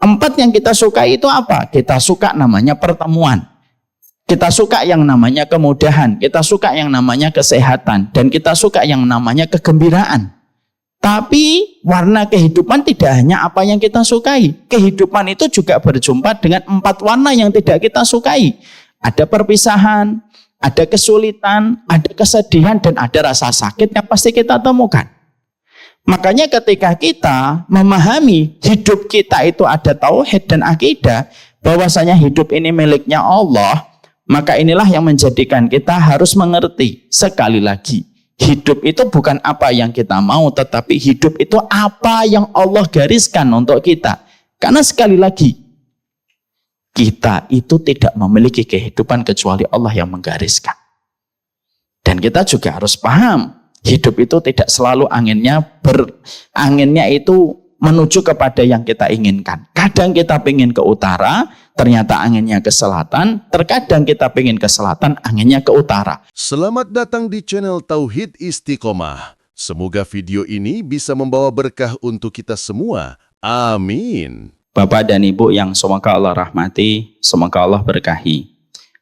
Empat yang kita suka itu apa? Kita suka namanya pertemuan. Kita suka yang namanya kemudahan. Kita suka yang namanya kesehatan. Dan kita suka yang namanya kegembiraan. Tapi warna kehidupan tidak hanya apa yang kita sukai. Kehidupan itu juga berjumpa dengan empat warna yang tidak kita sukai. Ada perpisahan, ada kesulitan, ada kesedihan, dan ada rasa sakit yang pasti kita temukan. Makanya ketika kita memahami hidup kita itu ada tauhid dan akidah, bahwasanya hidup ini miliknya Allah, maka inilah yang menjadikan kita harus mengerti sekali lagi. Hidup itu bukan apa yang kita mau, tetapi hidup itu apa yang Allah gariskan untuk kita. Karena sekali lagi, kita itu tidak memiliki kehidupan kecuali Allah yang menggariskan. Dan kita juga harus paham, hidup itu tidak selalu anginnya itu menuju kepada yang kita inginkan. Kadang kita ingin ke utara, ternyata anginnya ke selatan. Terkadang kita ingin ke selatan, anginnya ke utara. Selamat datang di channel Tauhid Istiqomah. Semoga video ini bisa membawa berkah untuk kita semua. Amin. Bapak dan Ibu yang semoga Allah rahmati, semoga Allah berkahi.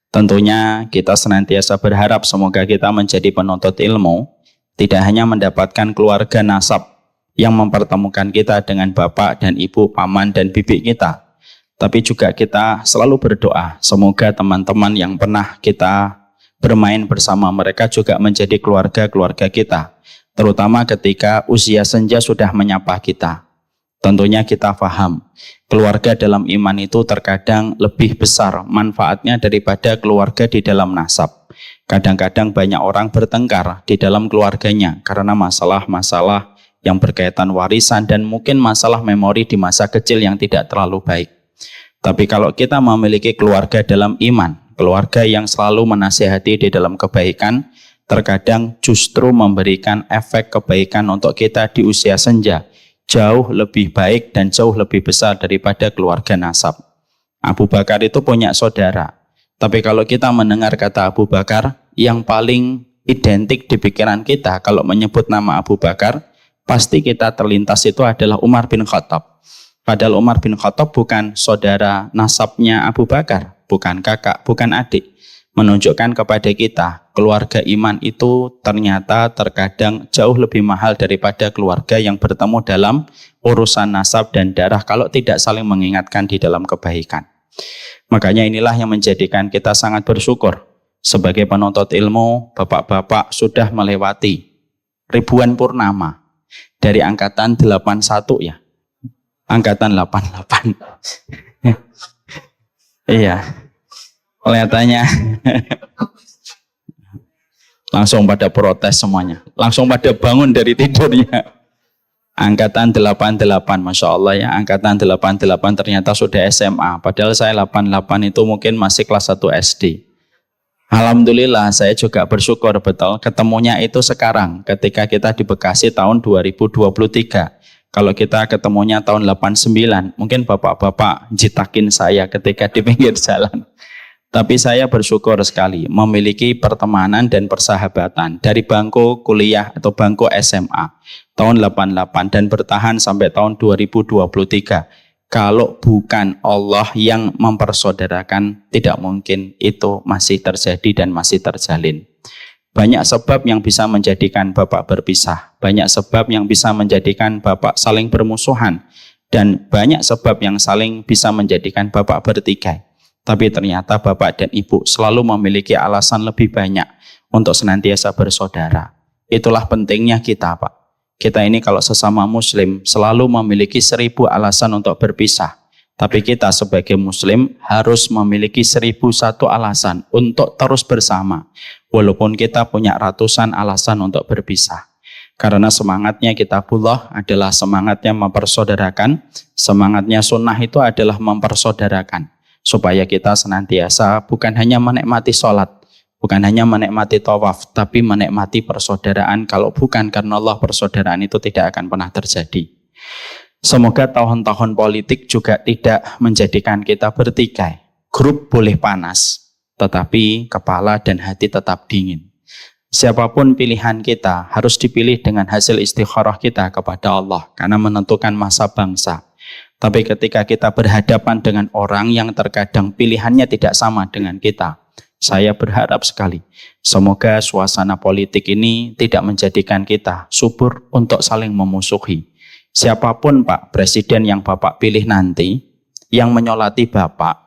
Tentunya kita senantiasa berharap semoga kita menjadi penuntut ilmu, tidak hanya mendapatkan keluarga nasab yang mempertemukan kita dengan bapak dan ibu, paman dan bibi kita. Tapi juga kita selalu berdoa, semoga teman-teman yang pernah kita bermain bersama mereka juga menjadi keluarga-keluarga kita. Terutama ketika usia senja sudah menyapa kita. Tentunya kita paham, keluarga dalam iman itu terkadang lebih besar manfaatnya daripada keluarga di dalam nasab. Kadang-kadang banyak orang bertengkar di dalam keluarganya karena masalah-masalah yang berkaitan warisan dan mungkin masalah memori di masa kecil yang tidak terlalu baik. Tapi kalau kita memiliki keluarga dalam iman, keluarga yang selalu menasihati di dalam kebaikan, terkadang justru memberikan efek kebaikan untuk kita di usia senja, jauh lebih baik dan jauh lebih besar daripada keluarga nasab. Abu Bakar itu punya saudara, tapi kalau kita mendengar kata Abu Bakar, yang paling identik di pikiran kita kalau menyebut nama Abu Bakar, pasti kita terlintas itu adalah Umar bin Khattab. Padahal Umar bin Khattab bukan saudara nasabnya Abu Bakar, bukan kakak, bukan adik. Menunjukkan kepada kita, keluarga iman itu ternyata terkadang jauh lebih mahal daripada keluarga yang bertemu dalam urusan nasab dan darah kalau tidak saling mengingatkan di dalam kebaikan. Makanya inilah yang menjadikan kita sangat bersyukur. Sebagai penuntut ilmu, bapak-bapak sudah melewati ribuan purnama. Dari angkatan 81 ya. Angkatan 88. Iya. Kelihatannya langsung pada protes semuanya. Langsung pada bangun dari tidurnya. Angkatan 88, Masya Allah ya. Angkatan 88 ternyata sudah SMA. Padahal saya 88 itu mungkin masih kelas 1 SD. Alhamdulillah saya juga bersyukur betul ketemunya itu sekarang ketika kita di Bekasi tahun 2023. Kalau kita ketemunya tahun 89, mungkin bapak-bapak jitakin saya ketika di pinggir jalan. Tapi saya bersyukur sekali memiliki pertemanan dan persahabatan dari bangku kuliah atau bangku SMA tahun 88 dan bertahan sampai tahun 2023. Kalau bukan Allah yang mempersaudarakan, tidak mungkin itu masih terjadi dan masih terjalin. Banyak sebab yang bisa menjadikan bapak berpisah. Banyak sebab yang bisa menjadikan bapak saling bermusuhan. Dan banyak sebab yang saling bisa menjadikan bapak bertikai. Tapi ternyata bapak dan ibu selalu memiliki alasan lebih banyak untuk senantiasa bersaudara. Itulah pentingnya kita, Pak. Kita ini kalau sesama muslim selalu memiliki 1000 alasan untuk berpisah. Tapi kita sebagai muslim harus memiliki 1001 alasan untuk terus bersama. Walaupun kita punya ratusan alasan untuk berpisah. Karena semangatnya kitabullah adalah semangatnya mempersaudarakan. Semangatnya sunnah itu adalah mempersaudarakan. Supaya kita senantiasa bukan hanya menikmati sholat. Bukan hanya menikmati tawaf, tapi menikmati persaudaraan. Kalau bukan karena Allah, persaudaraan itu tidak akan pernah terjadi. Semoga tahun-tahun politik juga tidak menjadikan kita bertikai. Grup boleh panas, tetapi kepala dan hati tetap dingin. Siapapun pilihan kita harus dipilih dengan hasil istikharah kita kepada Allah, karena menentukan masa bangsa. Tapi ketika kita berhadapan dengan orang yang terkadang pilihannya tidak sama dengan kita, saya berharap sekali semoga suasana politik ini tidak menjadikan kita subur untuk saling memusuhi. Siapapun Pak Presiden yang Bapak pilih nanti, yang menyolati Bapak,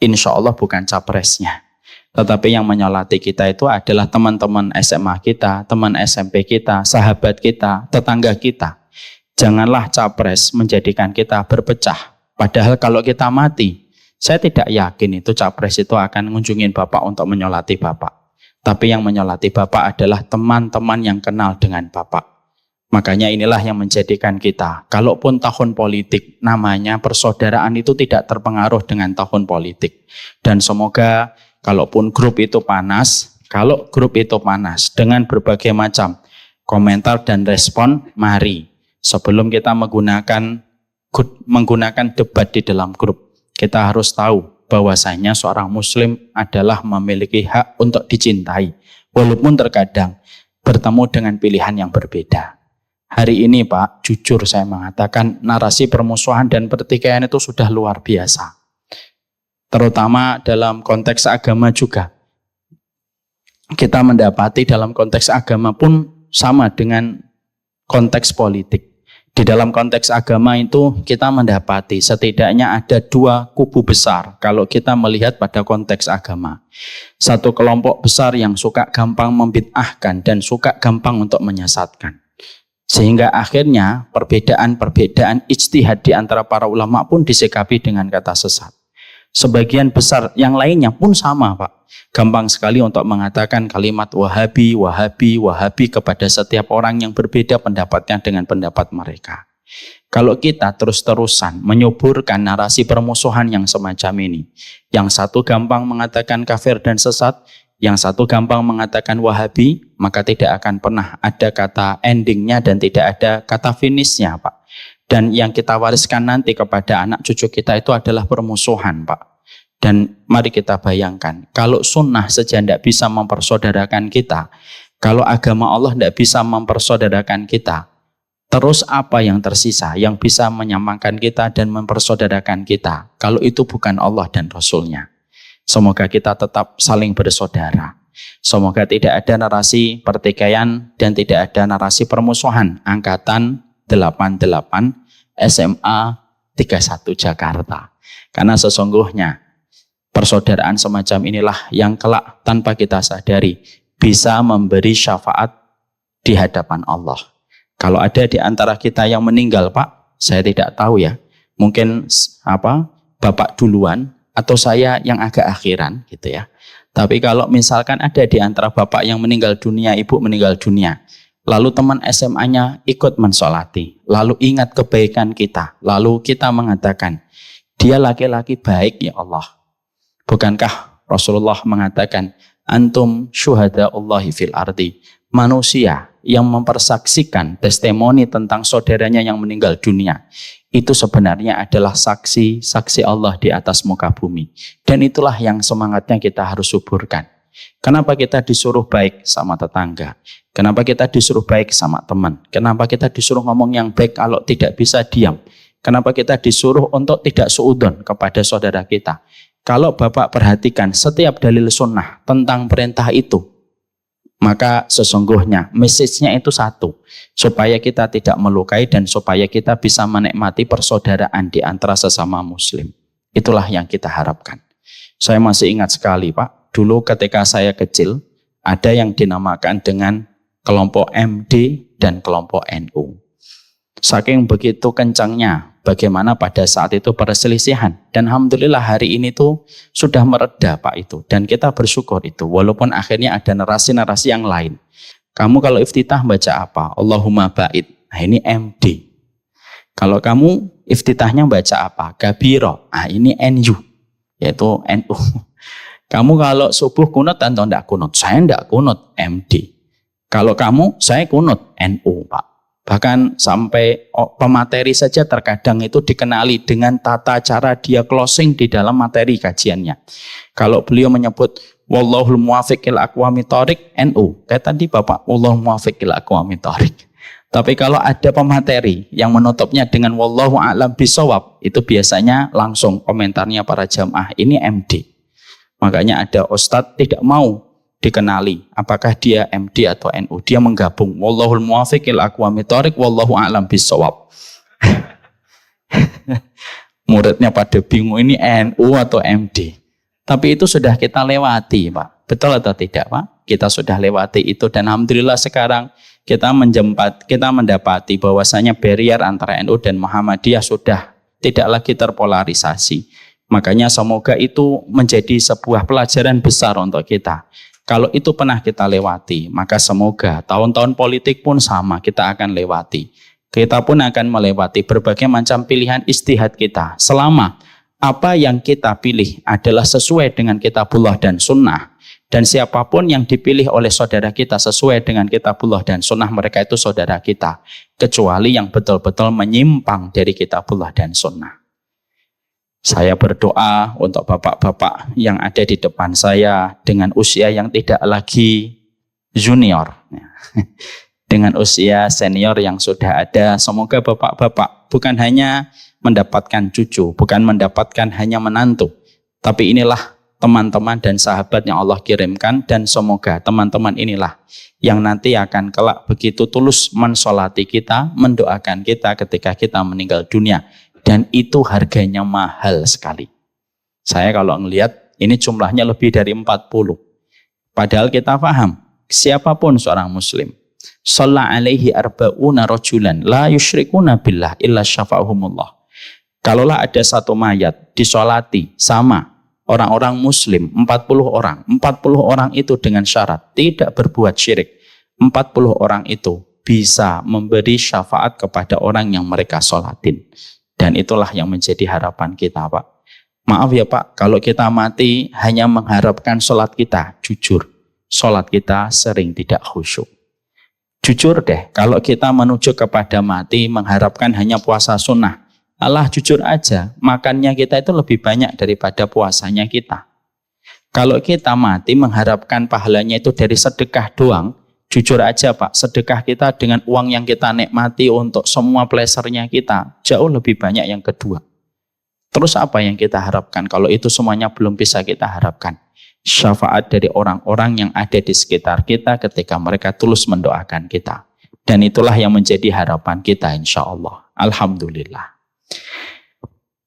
insya Allah bukan capresnya. Tetapi yang menyolati kita itu adalah teman-teman SMA kita, teman SMP kita, sahabat kita, tetangga kita. Janganlah capres menjadikan kita berpecah. Padahal kalau kita mati, saya tidak yakin itu capres itu akan mengunjungin Bapak untuk menyolati Bapak. Tapi yang menyolati Bapak adalah teman-teman yang kenal dengan Bapak. Makanya inilah yang menjadikan kita, kalaupun tahun politik, namanya persaudaraan itu tidak terpengaruh dengan tahun politik. Dan semoga kalaupun grup itu panas, kalau grup itu panas dengan berbagai macam komentar dan respon, mari sebelum kita menggunakan debat di dalam grup, kita harus tahu bahwasanya seorang muslim adalah memiliki hak untuk dicintai, walaupun terkadang bertemu dengan pilihan yang berbeda. Hari ini Pak, jujur saya mengatakan narasi permusuhan dan pertikaian itu sudah luar biasa. Terutama dalam konteks agama juga. Kita mendapati dalam konteks agama pun sama dengan konteks politik. Di dalam konteks agama itu kita mendapati setidaknya ada dua kubu besar kalau kita melihat pada konteks agama. Satu kelompok besar yang suka gampang membid'ahkan dan suka gampang untuk menyesatkan. Sehingga akhirnya perbedaan-perbedaan ijtihad di antara para ulama pun disikapi dengan kata sesat. Sebagian besar yang lainnya pun sama Pak. Gampang sekali untuk mengatakan kalimat wahabi, wahabi, wahabi kepada setiap orang yang berbeda pendapatnya dengan pendapat mereka. Kalau kita terus-terusan menyuburkan narasi permusuhan yang semacam ini, yang satu gampang mengatakan kafir dan sesat, yang satu gampang mengatakan wahabi, maka tidak akan pernah ada kata endingnya dan tidak ada kata finishnya Pak. Dan yang kita wariskan nanti kepada anak cucu kita itu adalah permusuhan Pak. Dan mari kita bayangkan, kalau sunnah saja tidak bisa mempersaudarakan kita, kalau agama Allah tidak bisa mempersaudarakan kita, terus apa yang tersisa yang bisa menyamakan kita dan mempersaudarakan kita, kalau itu bukan Allah dan Rasulnya? Semoga kita tetap saling bersaudara. Semoga tidak ada narasi pertikaian dan tidak ada narasi permusuhan. Angkatan 88 SMA 31 Jakarta. Karena sesungguhnya persaudaraan semacam inilah yang kelak tanpa kita sadari bisa memberi syafaat di hadapan Allah. Kalau ada di antara kita yang meninggal Pak, saya tidak tahu ya. Mungkin Bapak duluan atau saya yang agak akhiran gitu ya. Tapi kalau misalkan ada di antara Bapak yang meninggal dunia, Ibu meninggal dunia, lalu teman SMA-nya ikut mensolati, lalu ingat kebaikan kita, lalu kita mengatakan, dia laki-laki baik ya Allah. Bukankah Rasulullah mengatakan, antum syuhada'ullahi fil ardi, manusia yang mempersaksikan testimoni tentang saudaranya yang meninggal dunia, itu sebenarnya adalah saksi Allah di atas muka bumi. Dan itulah yang semangatnya kita harus suburkan. Kenapa kita disuruh baik sama tetangga? Kenapa kita disuruh baik sama teman? Kenapa kita disuruh ngomong yang baik kalau tidak bisa diam? Kenapa kita disuruh untuk tidak suudon kepada saudara kita? Kalau Bapak perhatikan setiap dalil sunnah tentang perintah itu, maka sesungguhnya message-nya itu satu, supaya kita tidak melukai dan supaya kita bisa menikmati persaudaraan di antara sesama muslim. Itulah yang kita harapkan. Saya masih ingat sekali Pak, dulu ketika saya kecil, ada yang dinamakan dengan kelompok MD dan kelompok NU. Saking begitu kencangnya bagaimana pada saat itu perselisihan. Dan alhamdulillah hari ini tuh sudah mereda Pak itu. Dan kita bersyukur itu. Walaupun akhirnya ada narasi-narasi yang lain. Kamu kalau iftitah baca apa? Allahumma ba'id. Nah ini MD. Kalau kamu iftitahnya baca apa? Kabiro. Nah ini NU. Yaitu NU. Kamu kalau subuh kunut atau tidak kunut? Saya tidak kunut, MD. Kalau kamu, saya kunut, NU Pak. Bahkan sampai pemateri saja terkadang itu dikenali dengan tata cara dia closing di dalam materi kajiannya. Kalau beliau menyebut wallahul muwaffiq ila aqwamit thoriq, NU. Kayak tadi Bapak, wallahul muwaffiq ila aqwamit thoriq. Tapi kalau ada pemateri yang menutupnya dengan wallahu a'lam bishawab, itu biasanya langsung komentarnya para jamaah, ini MD. Makanya ada ustadz tidak mau dikenali apakah dia MD atau NU. Dia menggabung wallahul muwaffiq ila aqwamit thoriq wallahu a'lam bishawab. Muridnya pada bingung ini NU atau MD. Tapi itu sudah kita lewati, Pak. Betul atau tidak, Pak? Kita sudah lewati itu dan alhamdulillah sekarang kita mendapati bahwasanya barrier antara NU dan Muhammadiyah sudah tidak lagi terpolarisasi. Makanya semoga itu menjadi sebuah pelajaran besar untuk kita. Kalau itu pernah kita lewati, maka semoga tahun-tahun politik pun sama kita akan lewati. Kita pun akan melewati berbagai macam pilihan ijtihad kita. Selama apa yang kita pilih adalah sesuai dengan kitabullah dan sunnah. Dan siapapun yang dipilih oleh saudara kita sesuai dengan kitabullah dan sunnah, mereka itu saudara kita. Kecuali yang betul-betul menyimpang dari kitabullah dan sunnah. Saya berdoa untuk bapak-bapak yang ada di depan saya dengan usia yang tidak lagi junior. Dengan usia senior yang sudah ada, semoga bapak-bapak bukan hanya mendapatkan cucu, bukan mendapatkan hanya menantu, tapi inilah teman-teman dan sahabat yang Allah kirimkan, dan semoga teman-teman inilah yang nanti akan kelak begitu tulus mensolati kita, mendoakan kita ketika kita meninggal dunia, dan itu harganya mahal sekali. Saya kalau ngelihat ini jumlahnya lebih dari 40. Padahal kita paham, siapapun seorang muslim, shalla alaihi arba'una rajulan la yusyrikuna billah illa syafa'ahumullah. Kalaulah ada satu mayat disolati sama orang-orang muslim 40 orang. 40 orang itu dengan syarat tidak berbuat syirik. 40 orang itu bisa memberi syafaat kepada orang yang mereka sholatin. Dan itulah yang menjadi harapan kita, Pak. Maaf ya Pak, kalau kita mati hanya mengharapkan sholat kita, jujur. Sholat kita sering tidak khusyuk. Jujur deh, kalau kita menuju kepada mati mengharapkan hanya puasa sunnah, Allah jujur aja, makannya kita itu lebih banyak daripada puasanya kita. Kalau kita mati mengharapkan pahalanya itu dari sedekah doang, jujur aja Pak, sedekah kita dengan uang yang kita nikmati untuk semua pleasure-nya kita, jauh lebih banyak yang kedua. Terus apa yang kita harapkan kalau itu semuanya belum bisa kita harapkan? Syafaat dari orang-orang yang ada di sekitar kita ketika mereka tulus mendoakan kita. Dan itulah yang menjadi harapan kita insya Allah. Alhamdulillah.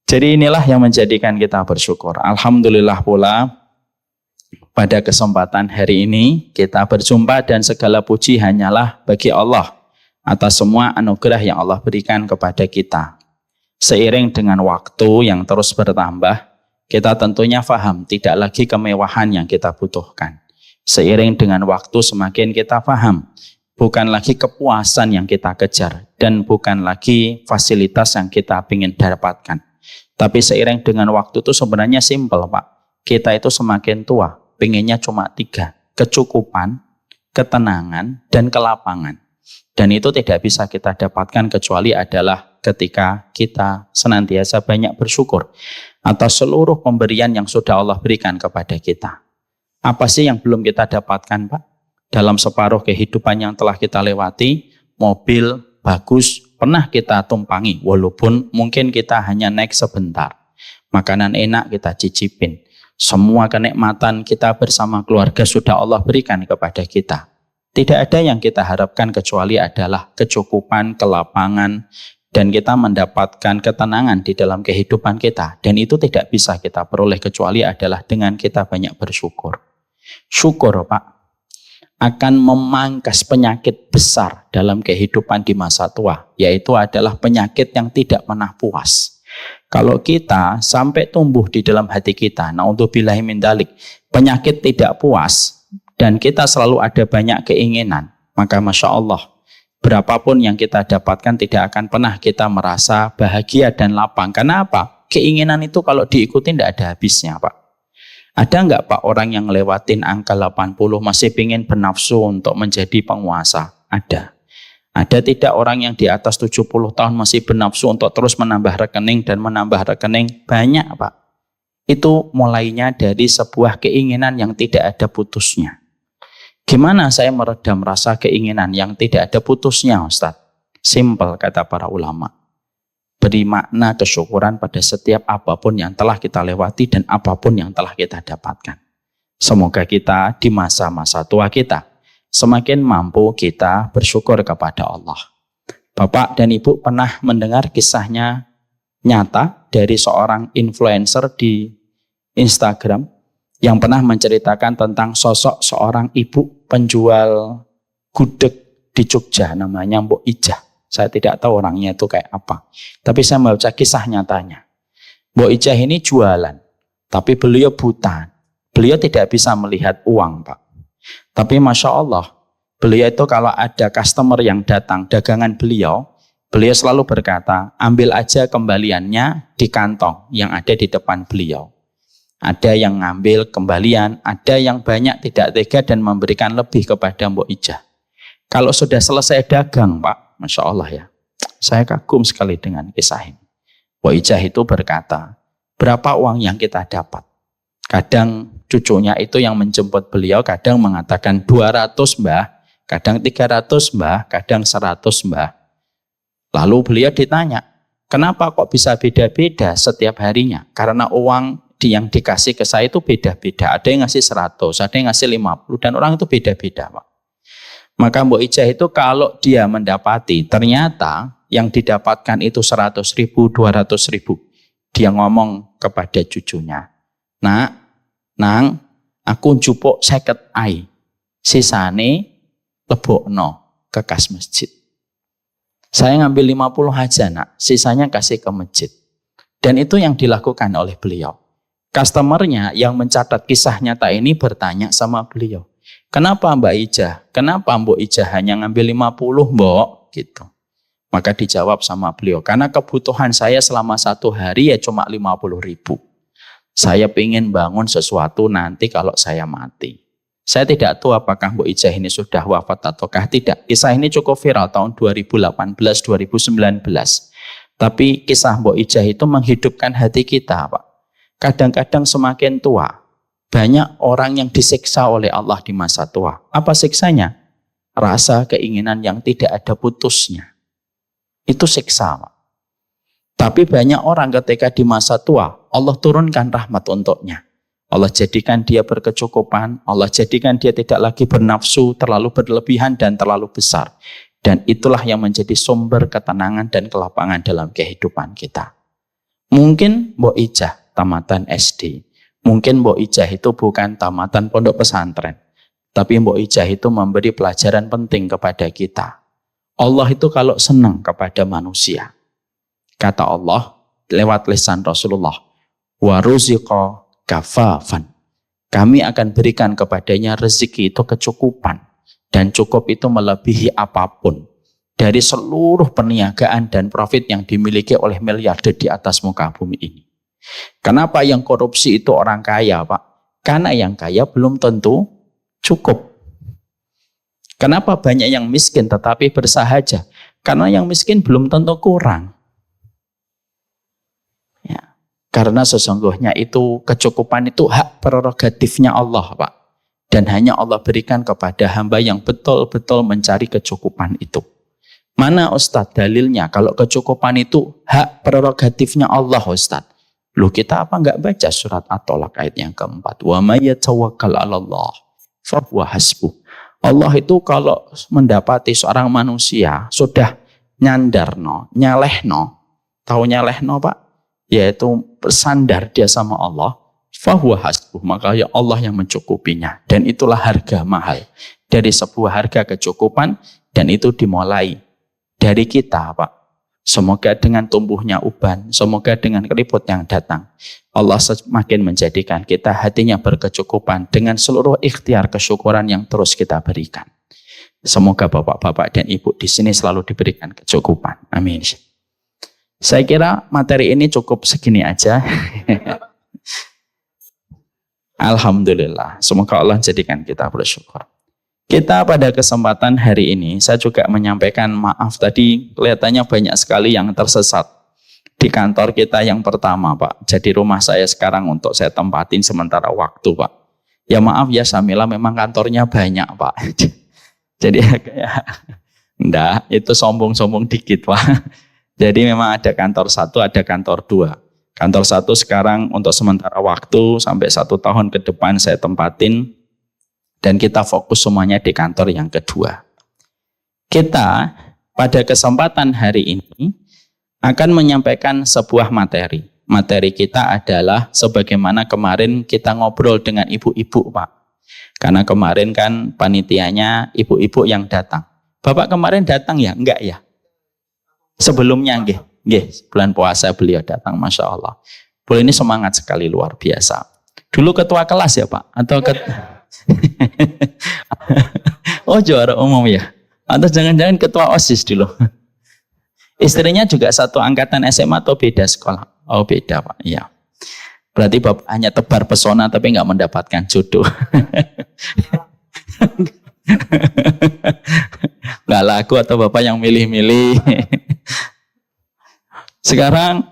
Jadi inilah yang menjadikan kita bersyukur. Alhamdulillah pula pada kesempatan hari ini kita berjumpa dan segala puji hanyalah bagi Allah atas semua anugerah yang Allah berikan kepada kita. Seiring dengan waktu yang terus bertambah, kita tentunya paham tidak lagi kemewahan yang kita butuhkan. Seiring dengan waktu semakin kita paham, bukan lagi kepuasan yang kita kejar dan bukan lagi fasilitas yang kita ingin dapatkan. Tapi seiring dengan waktu itu sebenarnya simpel Pak. Kita itu semakin tua, pengennya cuma 3. Kecukupan, ketenangan, dan kelapangan. Dan itu tidak bisa kita dapatkan kecuali adalah ketika kita senantiasa banyak bersyukur atas seluruh pemberian yang sudah Allah berikan kepada kita. Apa sih yang belum kita dapatkan Pak? Dalam separuh kehidupan yang telah kita lewati, mobil bagus pernah kita tumpangi, walaupun mungkin kita hanya naik sebentar. Makanan enak kita cicipin. Semua kenikmatan kita bersama keluarga sudah Allah berikan kepada kita. Tidak ada yang kita harapkan kecuali adalah kecukupan, kelapangan, dan kita mendapatkan ketenangan di dalam kehidupan kita. Dan itu tidak bisa kita peroleh kecuali adalah dengan kita banyak bersyukur. Syukur Pak akan memangkas penyakit besar dalam kehidupan di masa tua, yaitu adalah penyakit yang tidak pernah puas. Kalau kita sampai tumbuh di dalam hati kita, naudzubillahi min dzalik, penyakit tidak puas, dan kita selalu ada banyak keinginan, maka Masya Allah, berapapun yang kita dapatkan tidak akan pernah kita merasa bahagia dan lapang. Karena apa? Keinginan itu kalau diikuti tidak ada habisnya Pak. Ada nggak Pak orang yang lewatin angka 80 masih ingin bernafsu untuk menjadi penguasa? Ada. Ada tidak orang yang di atas 70 tahun masih bernafsu untuk terus menambah rekening dan menambah rekening? Banyak Pak. Itu mulainya dari sebuah keinginan yang tidak ada putusnya. Gimana saya meredam rasa keinginan yang tidak ada putusnya Ustadz? Simple kata para ulama. Beri makna kesyukuran pada setiap apapun yang telah kita lewati dan apapun yang telah kita dapatkan. Semoga kita di masa-masa tua kita semakin mampu kita bersyukur kepada Allah. Bapak dan Ibu pernah mendengar kisahnya nyata dari seorang influencer di Instagram yang pernah menceritakan tentang sosok seorang ibu penjual gudeg di Jogja, namanya Mbok Ijah. Saya tidak tahu orangnya itu kayak apa. Tapi saya membaca kisah nyatanya. Mbok Ijah ini jualan, tapi beliau buta. Beliau tidak bisa melihat uang, Pak. Tapi Masya Allah, beliau itu kalau ada customer yang datang dagangan beliau selalu berkata, ambil aja kembaliannya di kantong yang ada di depan beliau. Ada yang ngambil kembalian, ada yang banyak tidak tega dan memberikan lebih kepada Mbok Ijah. Kalau sudah selesai dagang, Pak, Masya Allah ya, saya kagum sekali dengan kisah ini. Mbok Ijah itu berkata, berapa uang yang kita dapat? Kadang cucunya itu yang menjemput beliau, kadang mengatakan 200 mbah, kadang 300 mbah, kadang 100 mbah. Lalu beliau ditanya, kenapa kok bisa beda-beda setiap harinya? Karena uang yang dikasih ke saya itu beda-beda. Ada yang ngasih 100, ada yang ngasih 50, dan orang itu beda-beda, Pak. Maka Mbok Ijah itu kalau dia mendapati ternyata yang didapatkan itu 100 ribu, 200 ribu. Dia ngomong kepada cucunya, Nang, aku njupuk 50 ai. Sisane lebokno ke kas masjid. Saya ngambil 50 aja, Nak. Sisanya kasih ke masjid. Dan itu yang dilakukan oleh beliau. Customernya yang mencatat kisah nyata ini bertanya sama beliau, kenapa Mbak Ijah? Kenapa Mbok Ijah hanya ngambil 50, Mbok? Gitu. Maka dijawab sama beliau, karena kebutuhan saya selama 1 hari ya cuma 50 ribu. Saya ingin bangun sesuatu nanti kalau saya mati. Saya tidak tahu apakah Mbok Ijah ini sudah wafat ataukah tidak. Kisah ini cukup viral tahun 2018-2019. Tapi kisah Mbok Ijah itu menghidupkan hati kita, Pak. Kadang-kadang semakin tua, banyak orang yang disiksa oleh Allah di masa tua. Apa siksanya? Rasa keinginan yang tidak ada putusnya. Itu siksa, Pak. Tapi banyak orang ketika di masa tua, Allah turunkan rahmat untuknya. Allah jadikan dia berkecukupan, Allah jadikan dia tidak lagi bernafsu, terlalu berlebihan dan terlalu besar. Dan itulah yang menjadi sumber ketenangan dan kelapangan dalam kehidupan kita. Mungkin Mbok Ijah tamatan SD. Mungkin Mbok Ijah itu bukan tamatan pondok pesantren. Tapi Mbok Ijah itu memberi pelajaran penting kepada kita. Allah itu kalau senang kepada manusia, kata Allah lewat lisan Rasulullah, wa ruziqa kafafan. Kami akan berikan kepadanya rezeki itu kecukupan. Dan cukup itu melebihi apapun dari seluruh perniagaan dan profit yang dimiliki oleh miliarder di atas muka bumi ini. Kenapa yang korupsi itu orang kaya, Pak? Karena yang kaya belum tentu cukup. Kenapa banyak yang miskin tetapi bersahaja? Karena yang miskin belum tentu kurang. Ya, karena sesungguhnya itu kecukupan itu hak prerogatifnya Allah, Pak. Dan hanya Allah berikan kepada hamba yang betul-betul mencari kecukupan itu. Mana Ustadz dalilnya kalau kecukupan itu hak prerogatifnya Allah, Ustadz? Loh, kita apa enggak baca surat At-Tolak ayat yang keempat? Wa may yatawakkal 'alallah fa huwa hasbuh. Allah itu kalau mendapati seorang manusia sudah nyandarno, nyalehno. Tahu nyalehno, Pak? Yaitu bersandar dia sama Allah, fa huwa hasbuh, maka ya Allah yang mencukupinya. Dan itulah harga mahal dari sebuah harga kecukupan, dan itu dimulai dari kita, Pak. Semoga dengan tumbuhnya uban, semoga dengan keriput yang datang, Allah semakin menjadikan kita hatinya berkecukupan dengan seluruh ikhtiar kesyukuran yang terus kita berikan. Semoga bapak-bapak dan ibu di sini selalu diberikan kecukupan. Amin. Saya kira materi ini cukup segini aja. Alhamdulillah. Semoga Allah jadikan kita bersyukur. Kita pada kesempatan hari ini, saya juga menyampaikan maaf tadi kelihatannya banyak sekali yang tersesat di kantor kita yang pertama, Pak. Jadi rumah saya sekarang untuk saya tempatin sementara waktu, Pak. Ya maaf ya Samila, memang kantornya banyak, Pak. Jadi kayak Enggak, itu sombong-sombong dikit Pak. Jadi memang ada kantor 1, ada kantor 2. Kantor 1 sekarang untuk sementara waktu sampai 1 tahun ke depan saya tempatin dan kita fokus semuanya di kantor yang kedua. Kita pada kesempatan hari ini akan menyampaikan sebuah materi. Materi kita adalah sebagaimana kemarin kita ngobrol dengan ibu-ibu Pak. Karena kemarin kan panitianya ibu-ibu yang datang. Bapak kemarin datang ya? Enggak ya? Sebelumnya nggih. Nggih, bulan puasa beliau datang, Masya Allah. Beliau ini semangat sekali, luar biasa. Dulu ketua kelas ya Pak? Atau oh juara umum ya? Atau jangan-jangan ketua OSIS dulu? Istrinya juga satu angkatan SMA atau beda sekolah? Oh beda Pak, iya. Berarti Bapak hanya tebar pesona tapi nggak mendapatkan jodoh. Nggak laku atau Bapak yang milih-milih. Sekarang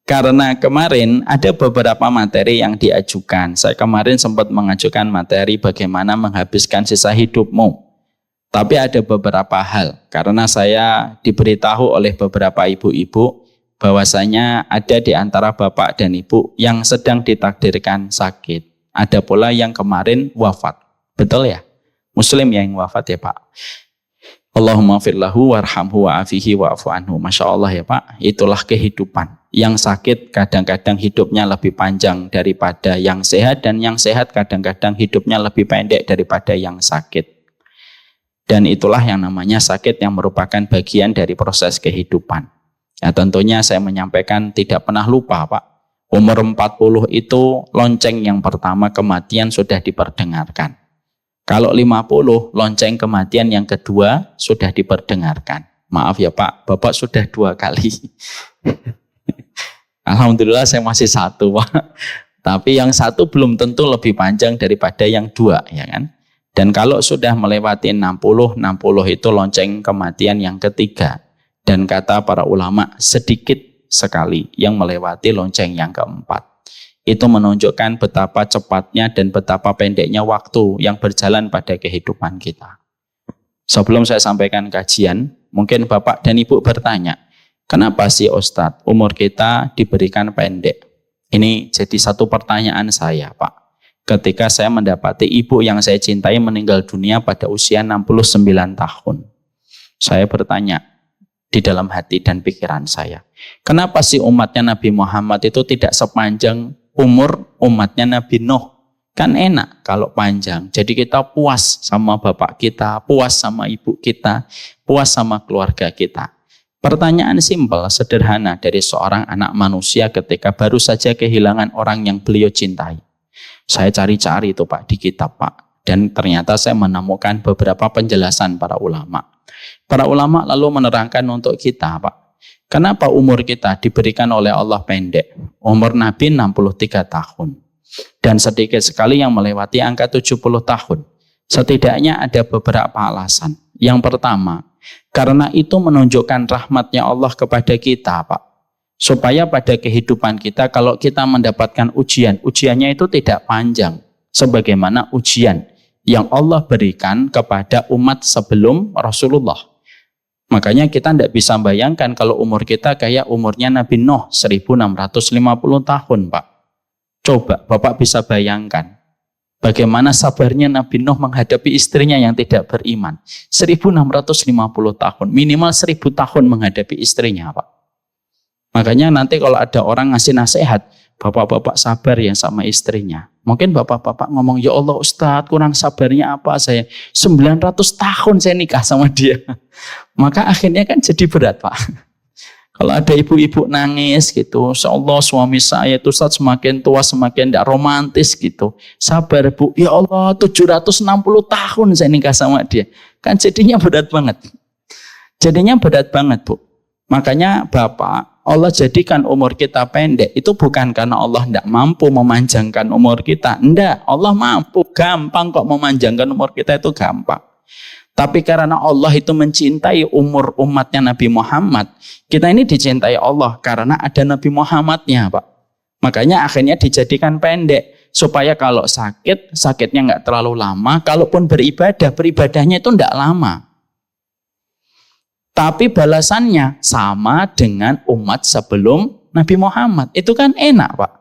karena kemarin ada beberapa materi yang diajukan. Saya kemarin sempat mengajukan materi bagaimana menghabiskan sisa hidupmu. Tapi ada beberapa hal. Karena saya diberitahu oleh beberapa ibu-ibu bahwasanya ada di antara bapak dan ibu yang sedang ditakdirkan sakit. Ada pula yang kemarin wafat. Betul ya? Muslim yang wafat ya Pak. Allahumma firlahu warhamhu wa'afihi wa'afu anhu. Masya Allah ya Pak, itulah kehidupan. Yang sakit kadang-kadang hidupnya lebih panjang daripada yang sehat, dan yang sehat kadang-kadang hidupnya lebih pendek daripada yang sakit. Dan itulah yang namanya sakit yang merupakan bagian dari proses kehidupan. Ya tentunya saya menyampaikan tidak pernah lupa Pak. Umur 40 itu lonceng yang pertama kematian sudah diperdengarkan. Kalau 50, lonceng kematian yang kedua sudah diperdengarkan. Maaf ya Pak, Bapak sudah 2 kali. Alhamdulillah saya masih 1 Pak. Tapi yang 1 belum tentu lebih panjang daripada yang 2 ya kan. Dan kalau sudah melewati 60 itu lonceng kematian yang ketiga. Dan kata para ulama sedikit sekali yang melewati lonceng yang keempat. Itu menunjukkan betapa cepatnya dan betapa pendeknya waktu yang berjalan pada kehidupan kita. Sebelum saya sampaikan kajian, mungkin Bapak dan Ibu bertanya, kenapa sih Ustadz umur kita diberikan pendek? Ini jadi satu pertanyaan saya Pak. Ketika saya mendapati ibu yang saya cintai meninggal dunia pada usia 69 tahun. Saya bertanya di dalam hati dan pikiran saya, kenapa sih umatnya Nabi Muhammad itu tidak sepanjang umur umatnya Nabi Nuh? Kan enak kalau panjang. Jadi kita puas sama bapak kita, puas sama ibu kita, puas sama keluarga kita. Pertanyaan simpel, sederhana dari seorang anak manusia ketika baru saja kehilangan orang yang beliau cintai. Saya cari-cari itu Pak di kitab Pak. Dan ternyata saya menemukan beberapa penjelasan para ulama. Para ulama lalu menerangkan untuk kita Pak. Kenapa umur kita diberikan oleh Allah pendek? Umur Nabi 63 tahun. Dan sedikit sekali yang melewati angka 70 tahun. Setidaknya ada beberapa alasan. Yang pertama, karena itu menunjukkan rahmatnya Allah kepada kita Pak. Supaya pada kehidupan kita kalau kita mendapatkan ujian, ujiannya itu tidak panjang. Sebagaimana ujian yang Allah berikan kepada umat sebelum Rasulullah. Makanya kita tidak bisa bayangkan kalau umur kita kayak umurnya Nabi Nuh 1650 tahun Pak. Coba Bapak bisa bayangkan bagaimana sabarnya Nabi Nuh menghadapi istrinya yang tidak beriman. 1650 tahun, minimal 1000 tahun menghadapi istrinya Pak. Makanya nanti kalau ada orang ngasih nasihat, bapak-bapak sabar ya sama istrinya. Mungkin bapak-bapak ngomong, ya Allah Ustadz kurang sabarnya apa saya. 900 tahun saya nikah sama dia. Maka akhirnya kan jadi berat Pak. Kalau ada ibu-ibu nangis gitu, insya-Allah suami saya itu Ustadz semakin tua semakin tidak romantis gitu. Sabar Bu, ya Allah 760 tahun saya nikah sama dia. Kan jadinya berat banget. Jadinya berat banget Bu. Makanya Bapak, Allah jadikan umur kita pendek. Itu bukan karena Allah tidak mampu memanjangkan umur kita. Tidak, Allah mampu. Gampang kok memanjangkan umur kita itu gampang. Tapi karena Allah itu mencintai umur umatnya Nabi Muhammad. Kita ini dicintai Allah karena ada Nabi Muhammadnya Pak. Makanya akhirnya dijadikan pendek. Supaya kalau sakit, sakitnya nggak terlalu lama. Kalaupun beribadah, beribadahnya itu tidak lama. Tapi balasannya sama dengan umat sebelum Nabi Muhammad. Itu kan enak, Pak.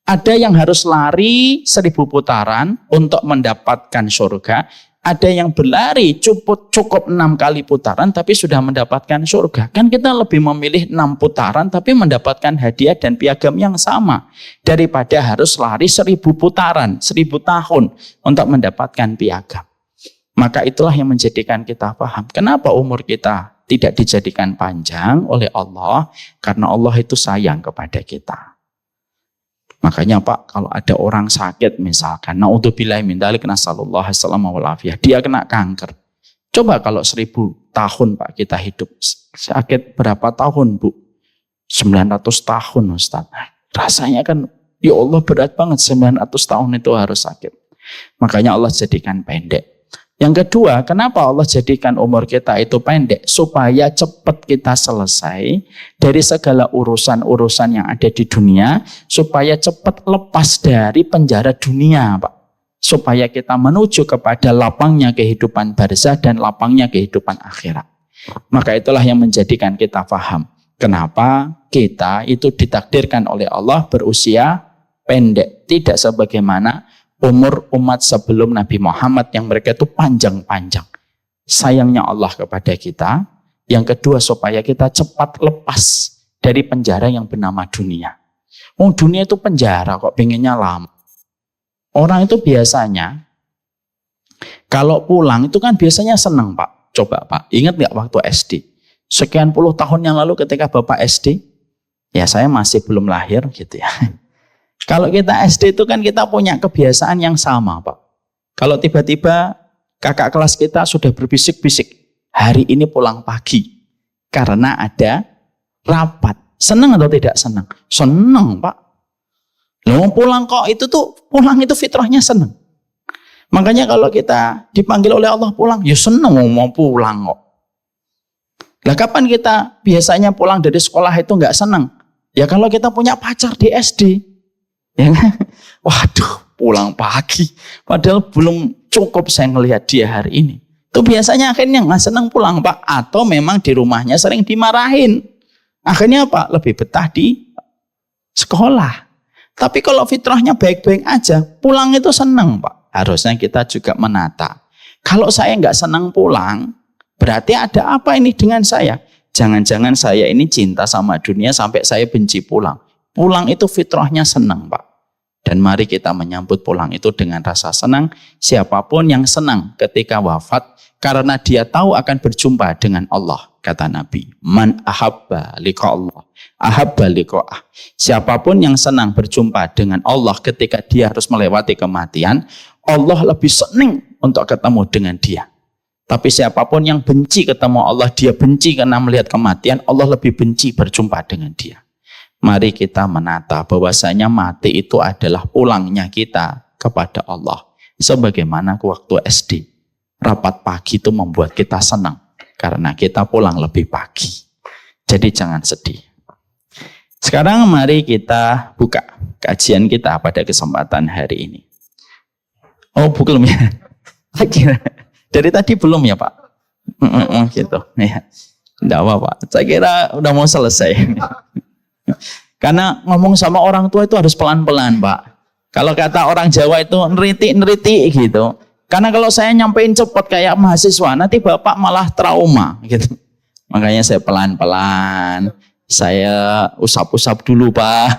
Ada yang harus lari 1000 putaran untuk mendapatkan surga. Ada yang berlari cukup 6 kali putaran tapi sudah mendapatkan surga. Kan kita lebih memilih 6 putaran tapi mendapatkan hadiah dan piagam yang sama. Daripada harus lari 1000 putaran, 1000 tahun untuk mendapatkan piagam. Maka itulah yang menjadikan kita paham. Kenapa umur kita tidak dijadikan panjang oleh Allah? Karena Allah itu sayang kepada kita. Makanya Pak, kalau ada orang sakit misalkan, naudzubillahi min dzalik, nasallallahu alaihi wasallam, dia kena kanker. Coba kalau 1000 tahun Pak kita hidup, sakit berapa tahun Bu? 900 tahun Ustaz. Rasanya kan, ya Allah berat banget 900 tahun itu harus sakit. Makanya Allah jadikan pendek. Yang kedua, kenapa Allah jadikan umur kita itu pendek? Supaya cepat kita selesai dari segala urusan-urusan yang ada di dunia. Supaya cepat lepas dari penjara dunia, Pak. Supaya kita menuju kepada lapangnya kehidupan barzah dan lapangnya kehidupan akhirat. Maka itulah yang menjadikan kita paham. Kenapa kita itu ditakdirkan oleh Allah berusia pendek. Tidak sebagaimana umur umat sebelum Nabi Muhammad yang mereka itu panjang-panjang. Sayangnya Allah kepada kita. Yang kedua, supaya kita cepat lepas dari penjara yang bernama dunia. Dunia itu penjara kok pengennya lama. Orang itu biasanya kalau pulang itu kan biasanya senang Pak. Coba Pak, ingat gak waktu SD? Sekian puluh tahun yang lalu ketika Bapak SD, ya saya masih belum lahir gitu ya. Kalau kita SD itu kan kita punya kebiasaan yang sama Pak. Kalau tiba-tiba kakak kelas kita sudah berbisik-bisik, hari ini pulang pagi karena ada rapat. Senang atau tidak senang? Senang Pak. Loh pulang kok pulang itu fitrahnya senang. Makanya kalau kita dipanggil oleh Allah pulang, ya senang mau pulang kok. Lah kapan kita biasanya pulang dari sekolah itu nggak senang? Ya kalau kita punya pacar di SD. Ya kan? Waduh, pulang pagi. Padahal belum cukup saya ngelihat dia hari ini. Itu biasanya akhirnya nggak senang pulang Pak. Atau memang di rumahnya sering dimarahin. Akhirnya apa? Lebih betah di sekolah. Tapi kalau fitrahnya baik-baik aja, pulang itu senang Pak. Harusnya kita juga menata. Kalau saya nggak senang pulang, berarti ada apa ini dengan saya? Jangan-jangan saya ini cinta sama dunia sampai saya benci pulang. Pulang itu fitrahnya senang Pak. Dan mari kita menyambut pulang itu dengan rasa senang. Siapapun yang senang ketika wafat karena dia tahu akan berjumpa dengan Allah. Kata Nabi, man ahabba liqa Allah, ahabba liqa'ah. Siapapun yang senang berjumpa dengan Allah ketika dia harus melewati kematian, Allah lebih senang untuk ketemu dengan dia. Tapi siapapun yang benci ketemu Allah, dia benci karena melihat kematian, Allah lebih benci berjumpa dengan dia. Mari kita menata bahwasanya mati itu adalah pulangnya kita kepada Allah. Sebagaimana waktu SD, rapat pagi itu membuat kita senang karena kita pulang lebih pagi. Jadi jangan sedih. Sekarang mari kita buka kajian kita pada kesempatan hari ini. Oh belum ya? Dari tadi belum ya Pak? Gitu. Ya. Tidak apa-apa. Saya kira udah mau selesai. Karena ngomong sama orang tua itu harus pelan-pelan Pak. Kalau kata orang Jawa itu neriti-neriti gitu. Karena kalau saya nyampein cepat kayak mahasiswa, nanti Bapak malah trauma gitu. Makanya saya pelan-pelan. Saya usap-usap dulu Pak.